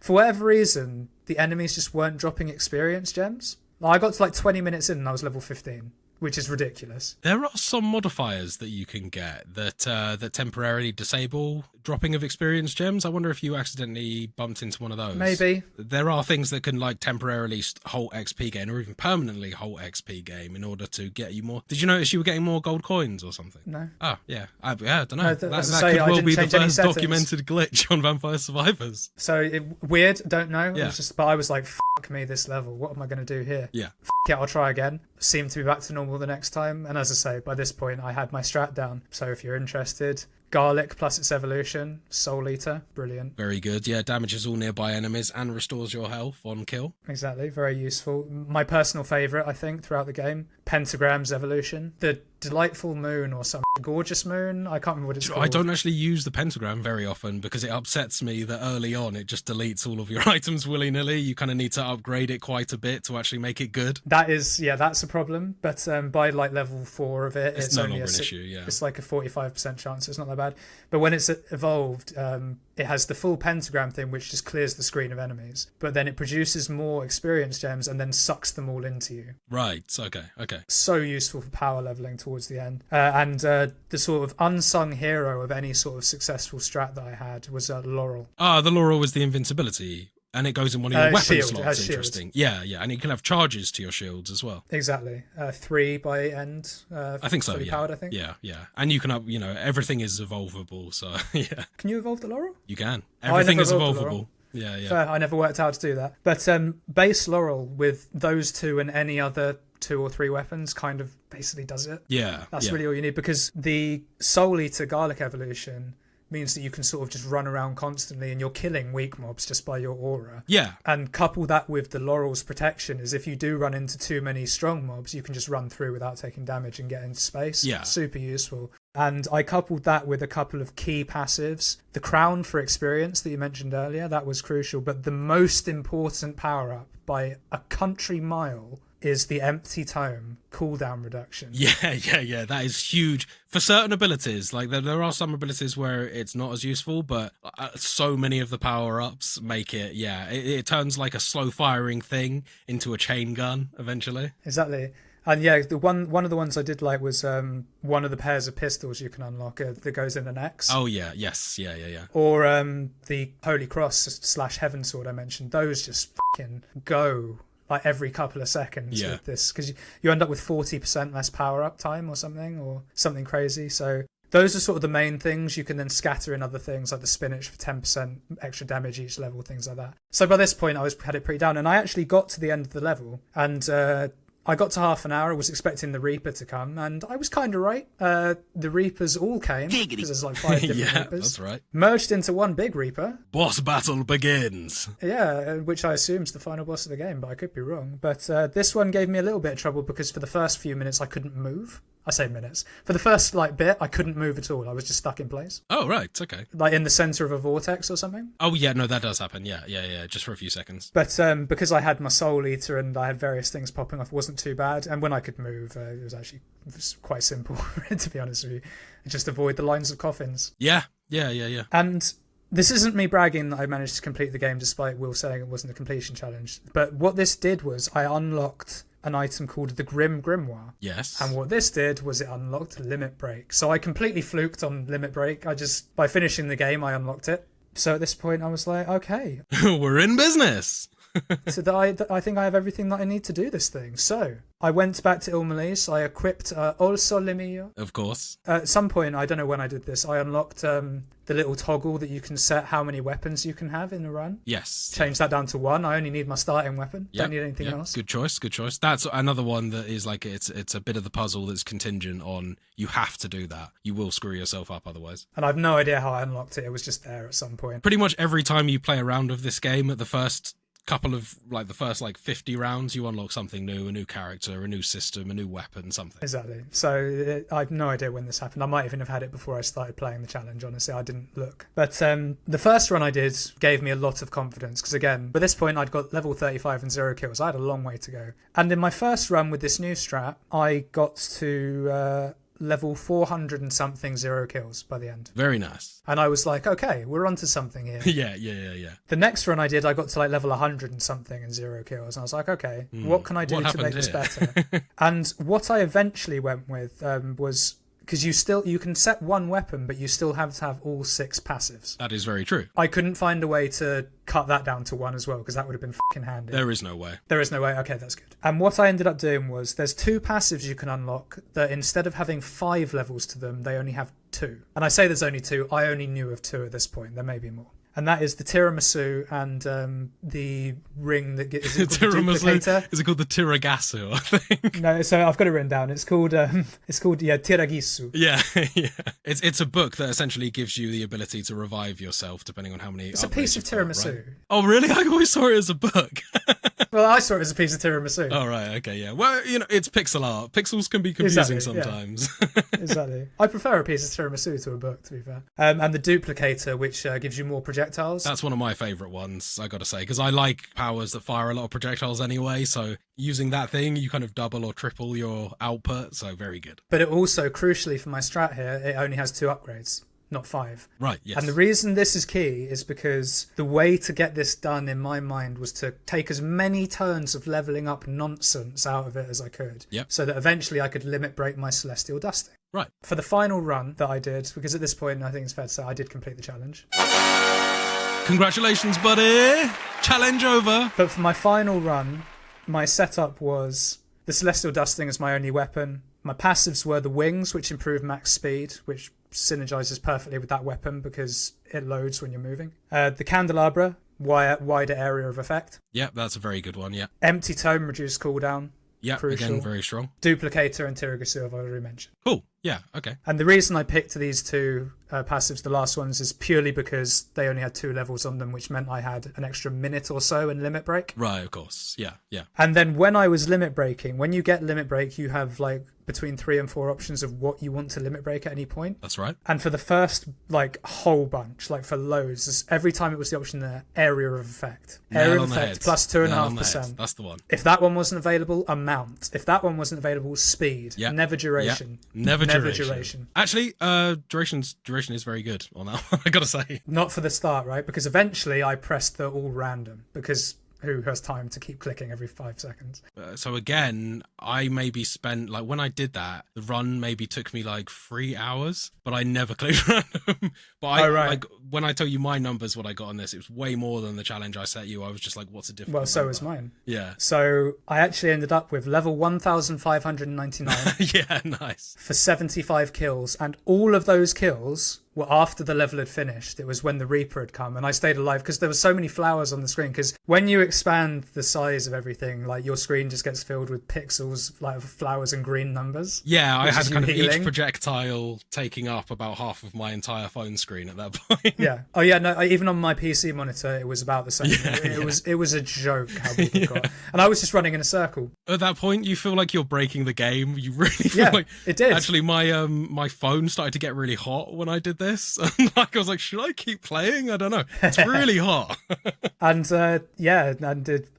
[SPEAKER 1] whatever reason, the enemies just weren't dropping experience gems. I got to like 20 minutes in and I was level 15, which is ridiculous.
[SPEAKER 2] There are some modifiers that you can get that temporarily disable dropping of experience gems. I wonder if you accidentally bumped into one of those.
[SPEAKER 1] Maybe.
[SPEAKER 2] There are things that can like temporarily halt XP gain or even permanently halt XP gain in order to get you more. Did you notice you were getting more gold coins or something?
[SPEAKER 1] No.
[SPEAKER 2] Oh, yeah. I don't know.
[SPEAKER 1] No,
[SPEAKER 2] that could well be the first documented glitch on Vampire Survivors.
[SPEAKER 1] So weird, don't know.
[SPEAKER 2] Yeah.
[SPEAKER 1] It was just, but I was like, fuck me, this level. What am I going to do here?
[SPEAKER 2] Yeah.
[SPEAKER 1] F*** it, I'll try again. Seemed to be back to normal the next time. And as I say, by this point, I had my strat down. So if you're interested, Garlic plus its evolution, Soul Eater, brilliant.
[SPEAKER 2] Very good. Yeah, damages all nearby enemies and restores your health on kill.
[SPEAKER 1] Exactly, very useful. My personal favourite, I think, throughout the game, Pentagram's evolution. The delightful moon or some gorgeous moon, I can't remember what it's called.
[SPEAKER 2] I don't actually use the pentagram very often because it upsets me that early on it just deletes all of your items willy-nilly. You kind of need to upgrade it quite a bit to actually make it good.
[SPEAKER 1] That's a problem. But by like level 4 of it, it's
[SPEAKER 2] no
[SPEAKER 1] only
[SPEAKER 2] longer an issue, yeah.
[SPEAKER 1] It's like a 45% chance, so it's not that bad. But when it's evolved, it has the full pentagram thing, which just clears the screen of enemies. But then it produces more experience gems and then sucks them all into you.
[SPEAKER 2] Right, okay.
[SPEAKER 1] So useful for power leveling towards the end. And the sort of unsung hero of any sort of successful strat that I had was Laurel.
[SPEAKER 2] The Laurel was the invincibility. And it goes in one of your weapon
[SPEAKER 1] shield,
[SPEAKER 2] slots. Interesting. Yeah. And you can have charges to your shields as well.
[SPEAKER 1] Exactly. 3 by end.
[SPEAKER 2] I think so, yeah.
[SPEAKER 1] Powered, I think.
[SPEAKER 2] Yeah. And you can have, everything is evolvable, so yeah.
[SPEAKER 1] Can you evolve the Laurel?
[SPEAKER 2] You can. Everything is evolvable. Yeah.
[SPEAKER 1] Fair. I never worked out to do that. But base Laurel with those 2 and any other 2 or 3 weapons kind of basically does it.
[SPEAKER 2] Yeah.
[SPEAKER 1] That's really all you need, because the Soul Eater Garlic evolution means that you can sort of just run around constantly and you're killing weak mobs just by your aura.
[SPEAKER 2] Yeah.
[SPEAKER 1] And couple that with the Laurel's protection is if you do run into too many strong mobs, you can just run through without taking damage and get into space.
[SPEAKER 2] Yeah.
[SPEAKER 1] Super useful. And I coupled that with a couple of key passives. The crown for experience that you mentioned earlier, that was crucial. But the most important power-up by a country mile is the empty tome cooldown reduction.
[SPEAKER 2] Yeah. That is huge for certain abilities. Like there are some abilities where it's not as useful, but so many of the power-ups make it. Yeah, it turns like a slow firing thing into a chain gun eventually.
[SPEAKER 1] Exactly. And yeah, the one of the ones I did like was one of the pairs of pistols you can unlock that goes in an X.
[SPEAKER 2] Oh yeah, yes, yeah.
[SPEAKER 1] Or the Holy Cross / Heaven Sword I mentioned. Those just fucking go like every couple of seconds with this, because you end up with 40% less power up time or something crazy. So those are sort of the main things. You can then scatter in other things like the spinach for 10% extra damage each level, things like that. So by this point I had it pretty down, and I actually got to the end of the level, and I got to half an hour. I was expecting the Reaper to come, and I was kind of right. The Reapers all came, because there's like 5 different
[SPEAKER 2] yeah,
[SPEAKER 1] Reapers.
[SPEAKER 2] That's right.
[SPEAKER 1] Merged into one big Reaper.
[SPEAKER 2] Boss battle begins.
[SPEAKER 1] Yeah, which I assume is the final boss of the game, but I could be wrong. But this one gave me a little bit of trouble because for the first few minutes I couldn't move. I say minutes. For the first bit, I couldn't move at all. I was just stuck in place.
[SPEAKER 2] Oh, right. Okay.
[SPEAKER 1] Like in the center of a vortex or something.
[SPEAKER 2] Oh, yeah. No, that does happen. Yeah. Just for a few seconds.
[SPEAKER 1] But because I had my Soul Eater and I had various things popping off, it wasn't too bad. And when I could move, it was quite simple, to be honest with you. Just avoid the lines of coffins.
[SPEAKER 2] Yeah.
[SPEAKER 1] And this isn't me bragging that I managed to complete the game despite Will saying it wasn't a completion challenge. But what this did was I unlocked an item called the Grim Grimoire.
[SPEAKER 2] Yes.
[SPEAKER 1] And what this did was it unlocked Limit Break. So I completely fluked on Limit Break. By finishing the game, I unlocked it. So at this point, I was like, okay.
[SPEAKER 2] We're in business.
[SPEAKER 1] So I think I have everything that I need to do this thing. So I went back to Ilmalis. I equipped Ol Solemio.
[SPEAKER 2] Of course.
[SPEAKER 1] At some point, I don't know when I did this, I unlocked the little toggle that you can set how many weapons you can have in a run.
[SPEAKER 2] Yes.
[SPEAKER 1] Change that down to 1. I only need my starting weapon. Don't need anything else.
[SPEAKER 2] Good choice. That's another one that is like it's a bit of the puzzle that's contingent on you have to do that. You will screw yourself up otherwise.
[SPEAKER 1] And I've no idea how I unlocked it. It was just there at some point.
[SPEAKER 2] Pretty much every time you play a round of this game, at the first couple of the first 50 rounds, you unlock something new, a new character, a new system, a new weapon, something.
[SPEAKER 1] Exactly. So I have no idea when this happened. I might even have had it before I started playing the challenge, honestly. I didn't look. But the first run I did gave me a lot of confidence because, again, by this point I'd got level 35 and 0 kills. I had a long way to go. And in my first run with this new strat, I got to level 400 and something 0 kills by the end.
[SPEAKER 2] Very nice.
[SPEAKER 1] And I was like, okay, we're onto something here.
[SPEAKER 2] Yeah.
[SPEAKER 1] The next run I did, I got to level 100 and something and 0 kills. And I was like, okay, what can I do to make this better? And what I eventually went with was, because you can set one weapon, but you still have to have all 6 passives.
[SPEAKER 2] That is very true.
[SPEAKER 1] I couldn't find a way to cut that down to 1 as well, because that would have been fucking handy.
[SPEAKER 2] There is no way.
[SPEAKER 1] There is no way. Okay, that's good. And what I ended up doing was there's 2 passives you can unlock that instead of having 5 levels to them, they only have 2. And I say there's only 2. I only knew of 2 at this point. There may be more. And that is the tiramisu and the ring that gets the duplicator.
[SPEAKER 2] Is it called the tiragasu, I think?
[SPEAKER 1] No, so I've got it written down. It's called tiragisu.
[SPEAKER 2] Yeah. It's a book that essentially gives you the ability to revive yourself depending on how many.
[SPEAKER 1] It's a piece of tiramisu.
[SPEAKER 2] Right? Oh, really? I always saw it as a book.
[SPEAKER 1] Well, I saw it as a piece of tiramisu.
[SPEAKER 2] Oh, right. Okay, yeah. Well, it's pixel art. Pixels can be confusing sometimes.
[SPEAKER 1] Yeah. Exactly. I prefer a piece of tiramisu to a book, to be fair. And the duplicator, which gives you more projectiles.
[SPEAKER 2] That's one of my favourite ones, I gotta say, because I like powers that fire a lot of projectiles anyway, so using that thing, you kind of double or triple your output, so very good.
[SPEAKER 1] But it also, crucially for my strat here, it only has 2 upgrades. Not 5.
[SPEAKER 2] Right, yes.
[SPEAKER 1] And the reason this is key is because the way to get this done in my mind was to take as many turns of levelling up nonsense out of it as I could.
[SPEAKER 2] Yep.
[SPEAKER 1] So that eventually I could limit break my celestial dusting.
[SPEAKER 2] Right.
[SPEAKER 1] For the final run that I did, because at this point I think it's fair to say I did complete the challenge.
[SPEAKER 2] Congratulations, buddy! Challenge over!
[SPEAKER 1] But for my final run, my setup was the celestial dusting as my only weapon. My passives were the wings, which improve max speed, which synergizes perfectly with that weapon because it loads when you're moving. The candelabra, wider area of effect.
[SPEAKER 2] Yeah, that's a very good one, yeah.
[SPEAKER 1] Empty tome, reduced cooldown.
[SPEAKER 2] Yeah,
[SPEAKER 1] crucial.
[SPEAKER 2] Again, very strong.
[SPEAKER 1] Duplicator and Tiragasu I've already mentioned.
[SPEAKER 2] Cool, yeah, okay.
[SPEAKER 1] And the reason I picked these 2 passives, the last ones, is purely because they only had 2 levels on them, which meant I had an extra minute or so in limit break.
[SPEAKER 2] Right, of course, yeah.
[SPEAKER 1] And then when I was limit breaking, when you get limit break, you have between 3 and 4 options of what you want to limit break at any point.
[SPEAKER 2] That's right.
[SPEAKER 1] And for the first whole bunch, for loads, every time it was the option there, area of effect. Area of effect plus 2.5%.
[SPEAKER 2] That's the one.
[SPEAKER 1] If that one wasn't available, amount. If that one wasn't available, speed.
[SPEAKER 2] Yeah.
[SPEAKER 1] Never duration.
[SPEAKER 2] Yeah. Never duration. Actually, duration is very good on that one, I gotta say.
[SPEAKER 1] Not for the start, right? Because eventually I pressed the all random because who has time to keep clicking every 5 seconds?
[SPEAKER 2] So again, I maybe spent, when I did that, the run maybe took me 3 hours, but I never clicked random. But when I tell you my numbers, what I got on this, it was way more than the challenge I set you. I was just like, what's a difference?
[SPEAKER 1] Well, so was mine.
[SPEAKER 2] Yeah.
[SPEAKER 1] So I actually ended up with level 1,599.
[SPEAKER 2] Yeah, nice.
[SPEAKER 1] For 75 kills, and all of those kills were after the level had finished. It was when the Reaper had come, and I stayed alive because there were so many flowers on the screen. Because when you expand the size of everything, your screen just gets filled with pixels, flowers and green numbers.
[SPEAKER 2] Yeah, I had kind of each projectile taking up about half of my entire phone screen at that point.
[SPEAKER 1] Yeah. Oh yeah. No. Even on my PC monitor, it was about the same. It was a joke how big it got, and I was just running in a circle.
[SPEAKER 2] At that point, you feel like you're breaking the game. You really feel like
[SPEAKER 1] it did.
[SPEAKER 2] Actually, my phone started to get really hot when I did this. And I was like, should I keep playing? I don't know. It's really hot.
[SPEAKER 1] And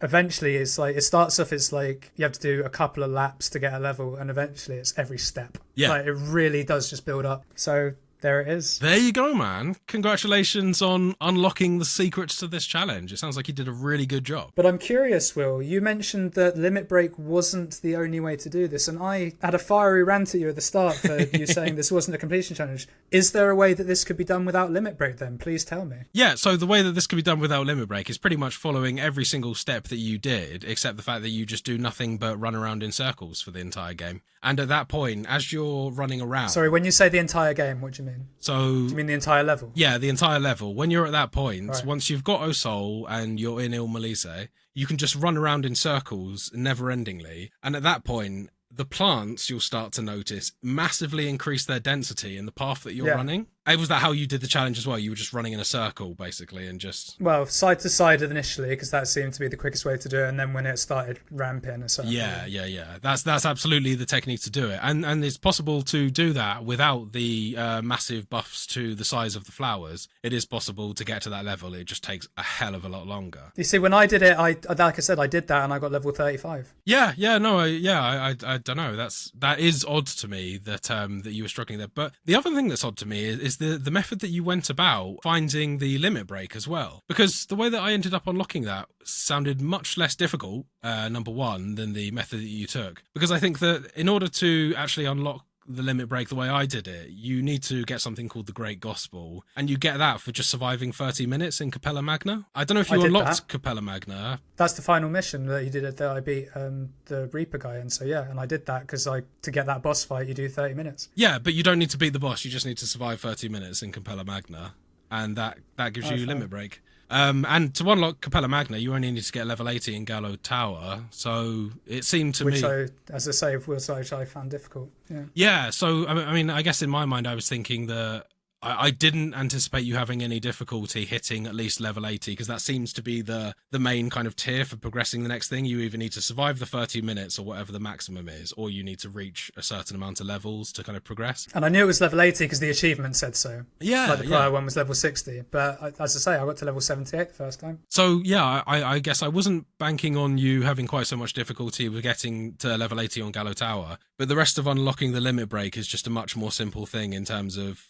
[SPEAKER 1] eventually it's it starts off, it's you have to do a couple of laps to get a level, and eventually it's every step.
[SPEAKER 2] Yeah.
[SPEAKER 1] It really does just build up. So There it is.
[SPEAKER 2] There you go, man. Congratulations on unlocking the secrets to this challenge. It sounds like you did a really good job.
[SPEAKER 1] But I'm curious, Will, you mentioned that limit break wasn't the only way to do this, and I had a fiery rant at you at the start for you saying this wasn't a completion challenge. Is there a way that this could be done without limit break then? Please tell me.
[SPEAKER 2] Yeah, so the way that this could be done without limit break is pretty much following every single step that you did, except the fact that you just do nothing but run around in circles for the entire game. And at that point, as you're running around...
[SPEAKER 1] Sorry, when you say the entire game, what do you mean?
[SPEAKER 2] So...
[SPEAKER 1] Do you mean the entire level?
[SPEAKER 2] Yeah, the entire level. When you're at that point,
[SPEAKER 1] right.
[SPEAKER 2] Once you've got Osol and you're in Meixsell, you can just run around in circles never-endingly. And at that point, the plants, you'll start to notice, massively increase their density in the path that you're running. Was that how you did the challenge as well? You were just running in a circle, basically, and just...
[SPEAKER 1] Well, side to side initially, because that seemed to be the quickest way to do it, and then when it started ramping a circle.
[SPEAKER 2] Yeah. That's absolutely the technique to do it. And it's possible to do that without the massive buffs to the size of the flowers. It is possible to get to that level. It just takes a hell of a lot longer.
[SPEAKER 1] You see, when I did it, like I said, I did that, and I got level 35.
[SPEAKER 2] I don't know. That is odd to me that you were struggling there. But the other thing that's odd to me is the method that you went about finding the limit break as well. Because the way that I ended up unlocking that sounded much less difficult, number one, than the method that you took. Because I think that in order to actually unlock the limit break the way I did it, you need to get something called the Great Gospel, and you get that for just surviving 30 minutes in Capella Magna. I don't know if you unlocked Capella Magna.
[SPEAKER 1] That's the final mission that you did that I beat the Reaper guy in. So yeah, and I did that because to get that boss fight you do 30 minutes.
[SPEAKER 2] Yeah, but you don't need to beat the boss, you just need to survive 30 minutes in Capella Magna, and that gives you limit break. And to unlock Capella Magna, you only need to get level 80 in Gallo Tower. So it seemed to me...
[SPEAKER 1] Which, as I say, which I found difficult.
[SPEAKER 2] Yeah, so, I mean, I guess in my mind, I was thinking that I didn't anticipate you having any difficulty hitting at least level 80, because that seems to be the main kind of tier for progressing the next thing. You either need to survive the 30 minutes or whatever the maximum is, or you need to reach a certain amount of levels to kind of progress.
[SPEAKER 1] And I knew it was level 80 because the achievement said so.
[SPEAKER 2] Yeah.
[SPEAKER 1] Like the prior one was level 60. But as I say, I got to level 78 the first time.
[SPEAKER 2] So yeah, I guess I wasn't banking on you having quite so much difficulty with getting to level 80 on Gallo Tower, but the rest of unlocking the limit break is just a much more simple thing in terms of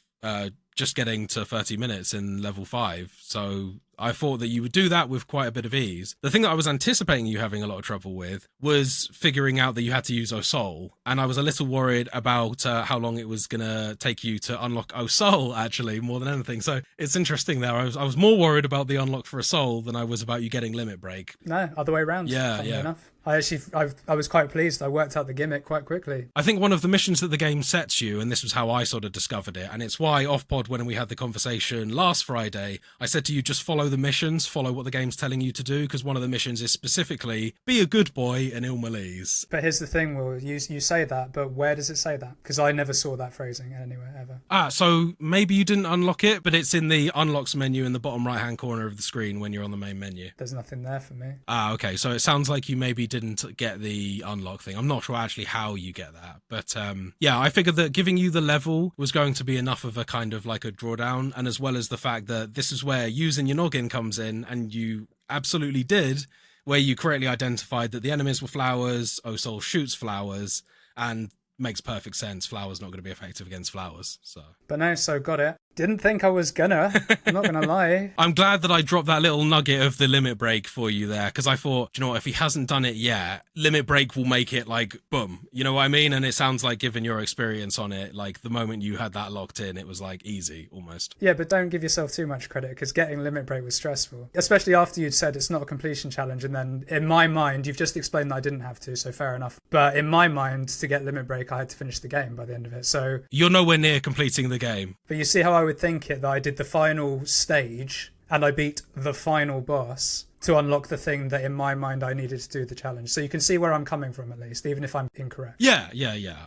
[SPEAKER 2] just getting to 30 minutes in level 5. So I thought that you would do that with quite a bit of ease. The thing that I was anticipating you having a lot of trouble with was figuring out that you had to use Osol. And I was a little worried about how long it was going to take you to unlock Osol, actually, more than anything. So it's interesting there. I was more worried about the unlock for Osol than I was about you getting limit break.
[SPEAKER 1] No, other way around.
[SPEAKER 2] Yeah.
[SPEAKER 1] Enough. I was quite pleased. I worked out the gimmick quite quickly.
[SPEAKER 2] I think one of the missions that the game sets you, and this was how I sort of discovered it, and it's why off-pod, when we had the conversation last Friday, I said to you, just follow the missions, follow what the game's telling you to do, because one of the missions is specifically, be a good boy in Ilmalese.
[SPEAKER 1] But here's the thing, Will, you say that, but where does it say that? Because I never saw that phrasing anywhere, ever.
[SPEAKER 2] So maybe you didn't unlock it, but it's in the unlocks menu in the bottom right-hand corner of the screen when you're on the main menu.
[SPEAKER 1] There's nothing there for me.
[SPEAKER 2] Okay, so it sounds like you maybe didn't get the unlock thing. I'm not sure actually how you get that, but yeah, I figured that giving you the level was going to be enough of a kind of like a drawdown, and as well as the fact that this is where using your noggin comes in, and you absolutely did, where you correctly identified that the enemies were flowers, Osol shoots flowers, and makes perfect sense. Flowers not going to be effective against flowers. But
[SPEAKER 1] no, so got it. Didn't think I was gonna. I'm not gonna lie.
[SPEAKER 2] I'm glad that I dropped that little nugget of the limit break for you there, because I thought, you know what, if he hasn't done it yet, limit break will make it like boom. You know what I mean? And it sounds like, given your experience on it, like the moment you had that locked in, it was like easy almost.
[SPEAKER 1] Yeah, but don't give yourself too much credit, because getting limit break was stressful, especially after you'd said it's not a completion challenge. And then in my mind, you've just explained that I didn't have to, so fair enough. But in my mind, to get limit break, I had to finish the game by the end of it. So
[SPEAKER 2] you're nowhere near completing the game.
[SPEAKER 1] But you see how I would think it, that I did the final stage and I beat the final boss to unlock the thing that in my mind I needed to do the challenge. So you can see where I'm coming from, at least, even if I'm incorrect.
[SPEAKER 2] Yeah.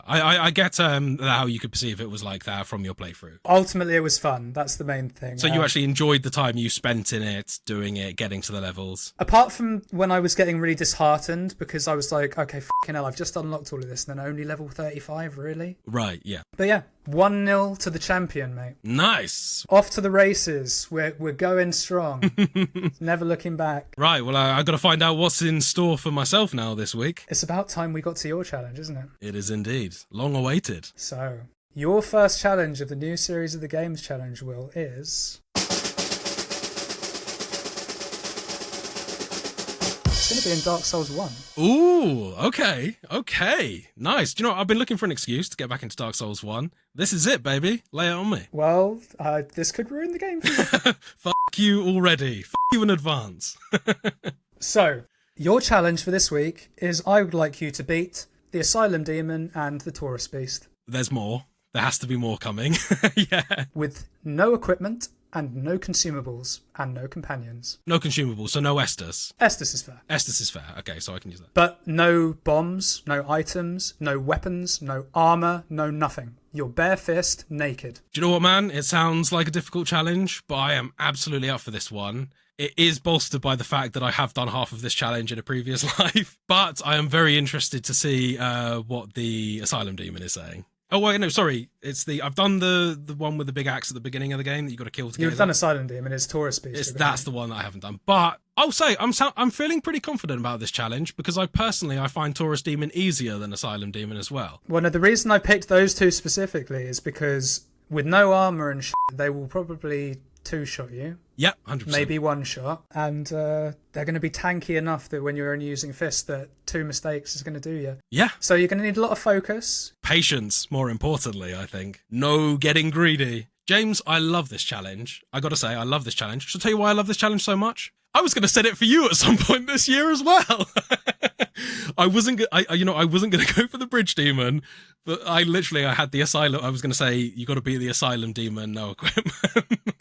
[SPEAKER 2] I get how you could perceive it was like that from your playthrough.
[SPEAKER 1] Ultimately, it was fun. That's the main thing.
[SPEAKER 2] So you actually enjoyed the time you spent in it, doing it, getting to the levels?
[SPEAKER 1] Apart from when I was getting really disheartened, because I was like, okay, fucking hell, I've just unlocked all of this and then only level 35, really?
[SPEAKER 2] Right, yeah.
[SPEAKER 1] But yeah, 1-0 to the champion, mate.
[SPEAKER 2] Nice.
[SPEAKER 1] Off to the races. We're going strong. Never looking back.
[SPEAKER 2] Right, well, I've got to find out what's in store for myself now this week.
[SPEAKER 1] It's about time we got to your challenge, isn't it?
[SPEAKER 2] It is indeed. Long awaited.
[SPEAKER 1] So, Your first challenge of the new series of the Games Challenge, Will, is... It's going to be in Dark Souls 1.
[SPEAKER 2] Ooh, okay. Nice. Do you know what? I've been looking for an excuse to get back into Dark Souls 1. This is it, baby. Lay it on me.
[SPEAKER 1] Well, this could ruin the game for you.
[SPEAKER 2] Fuck you already. Fuck you in advance.
[SPEAKER 1] So, your challenge for this week is I would like you to beat the Asylum Demon and the Taurus Beast.
[SPEAKER 2] There's more. There has to be more coming. Yeah.
[SPEAKER 1] With no equipment and no consumables and no companions.
[SPEAKER 2] No consumables, so no Estus.
[SPEAKER 1] Estus is fair.
[SPEAKER 2] Estus is fair. Okay, so I can use that.
[SPEAKER 1] But no bombs, no items, no weapons, no armour, no nothing. You're bare fist, naked.
[SPEAKER 2] Do you know what, man? It sounds like a difficult challenge, but I am absolutely up for this one. It is bolstered by the fact that I have done half of this challenge in a previous life, but I am very interested to see what the Asylum Demon is saying. Oh, wait, no, sorry. I've done the one with the big axe at the beginning of the game that you got to kill to get.
[SPEAKER 1] You've done Asylum Demon, it's Taurus Beast.
[SPEAKER 2] That's the one that I haven't done. But I'll say I'm feeling pretty confident about this challenge because I find Taurus Demon easier than Asylum Demon as well.
[SPEAKER 1] Well, no, the reason I picked those two specifically is because with no armour and they will probably two-shot you.
[SPEAKER 2] Yep, 100%.
[SPEAKER 1] Maybe one shot. And they're going to be tanky enough that when you're only using fists that 2 mistakes is going to do you.
[SPEAKER 2] Yeah.
[SPEAKER 1] So you're going to need a lot of focus.
[SPEAKER 2] Patience, more importantly, I think. No getting greedy. James, I love this challenge. I got to say, I love this challenge. Should I tell you why I love this challenge so much? I was going to set it for you at some point this year as well. I wasn't going to go for the Bridge Demon, but I had the Asylum. I was going to say, you got to beat the Asylum Demon, no equipment.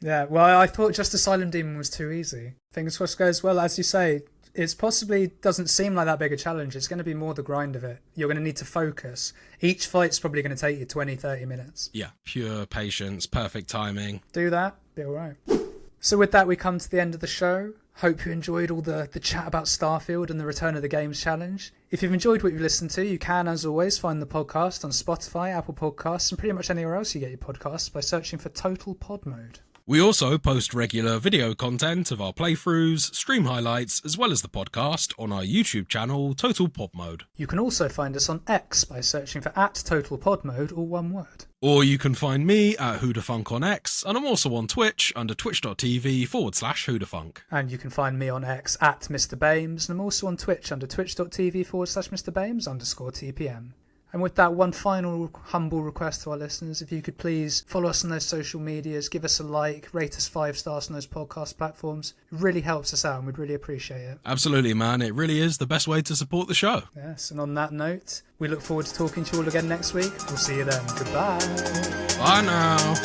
[SPEAKER 1] Yeah, well, I thought just Asylum Demon was too easy. Fingers crossed goes well. As you say, it possibly doesn't seem like that big a challenge. It's going to be more the grind of it. You're going to need to focus. Each fight's probably going to take you 20, 30 minutes.
[SPEAKER 2] Yeah, pure patience, perfect timing.
[SPEAKER 1] Do that, be all right. So with that, we come to the end of the show. Hope you enjoyed all the chat about Starfield and the Return of the Games Challenge. If you've enjoyed what you've listened to, you can, as always, find the podcast on Spotify, Apple Podcasts, and pretty much anywhere else you get your podcasts by searching for Total Pod Mode.
[SPEAKER 2] We also post regular video content of our playthroughs, stream highlights, as well as the podcast on our YouTube channel, Total Pod Mode.
[SPEAKER 1] You can also find us on X by searching for @TotalPodMode, all one word.
[SPEAKER 2] Or you can find me at Whodafunk on X, and I'm also on Twitch under twitch.tv/Whodafunk.
[SPEAKER 1] And you can find me on X at Mr. Bames, and I'm also on Twitch under twitch.tv/MrBames_TPM. And with that, one final humble request to our listeners, if you could please follow us on those social medias, give us a like, rate us 5 stars on those podcast platforms. It really helps us out and we'd really appreciate it.
[SPEAKER 2] Absolutely, man. It really is the best way to support the show.
[SPEAKER 1] Yes, and on that note, we look forward to talking to you all again next week. We'll see you then. Goodbye.
[SPEAKER 2] Bye now.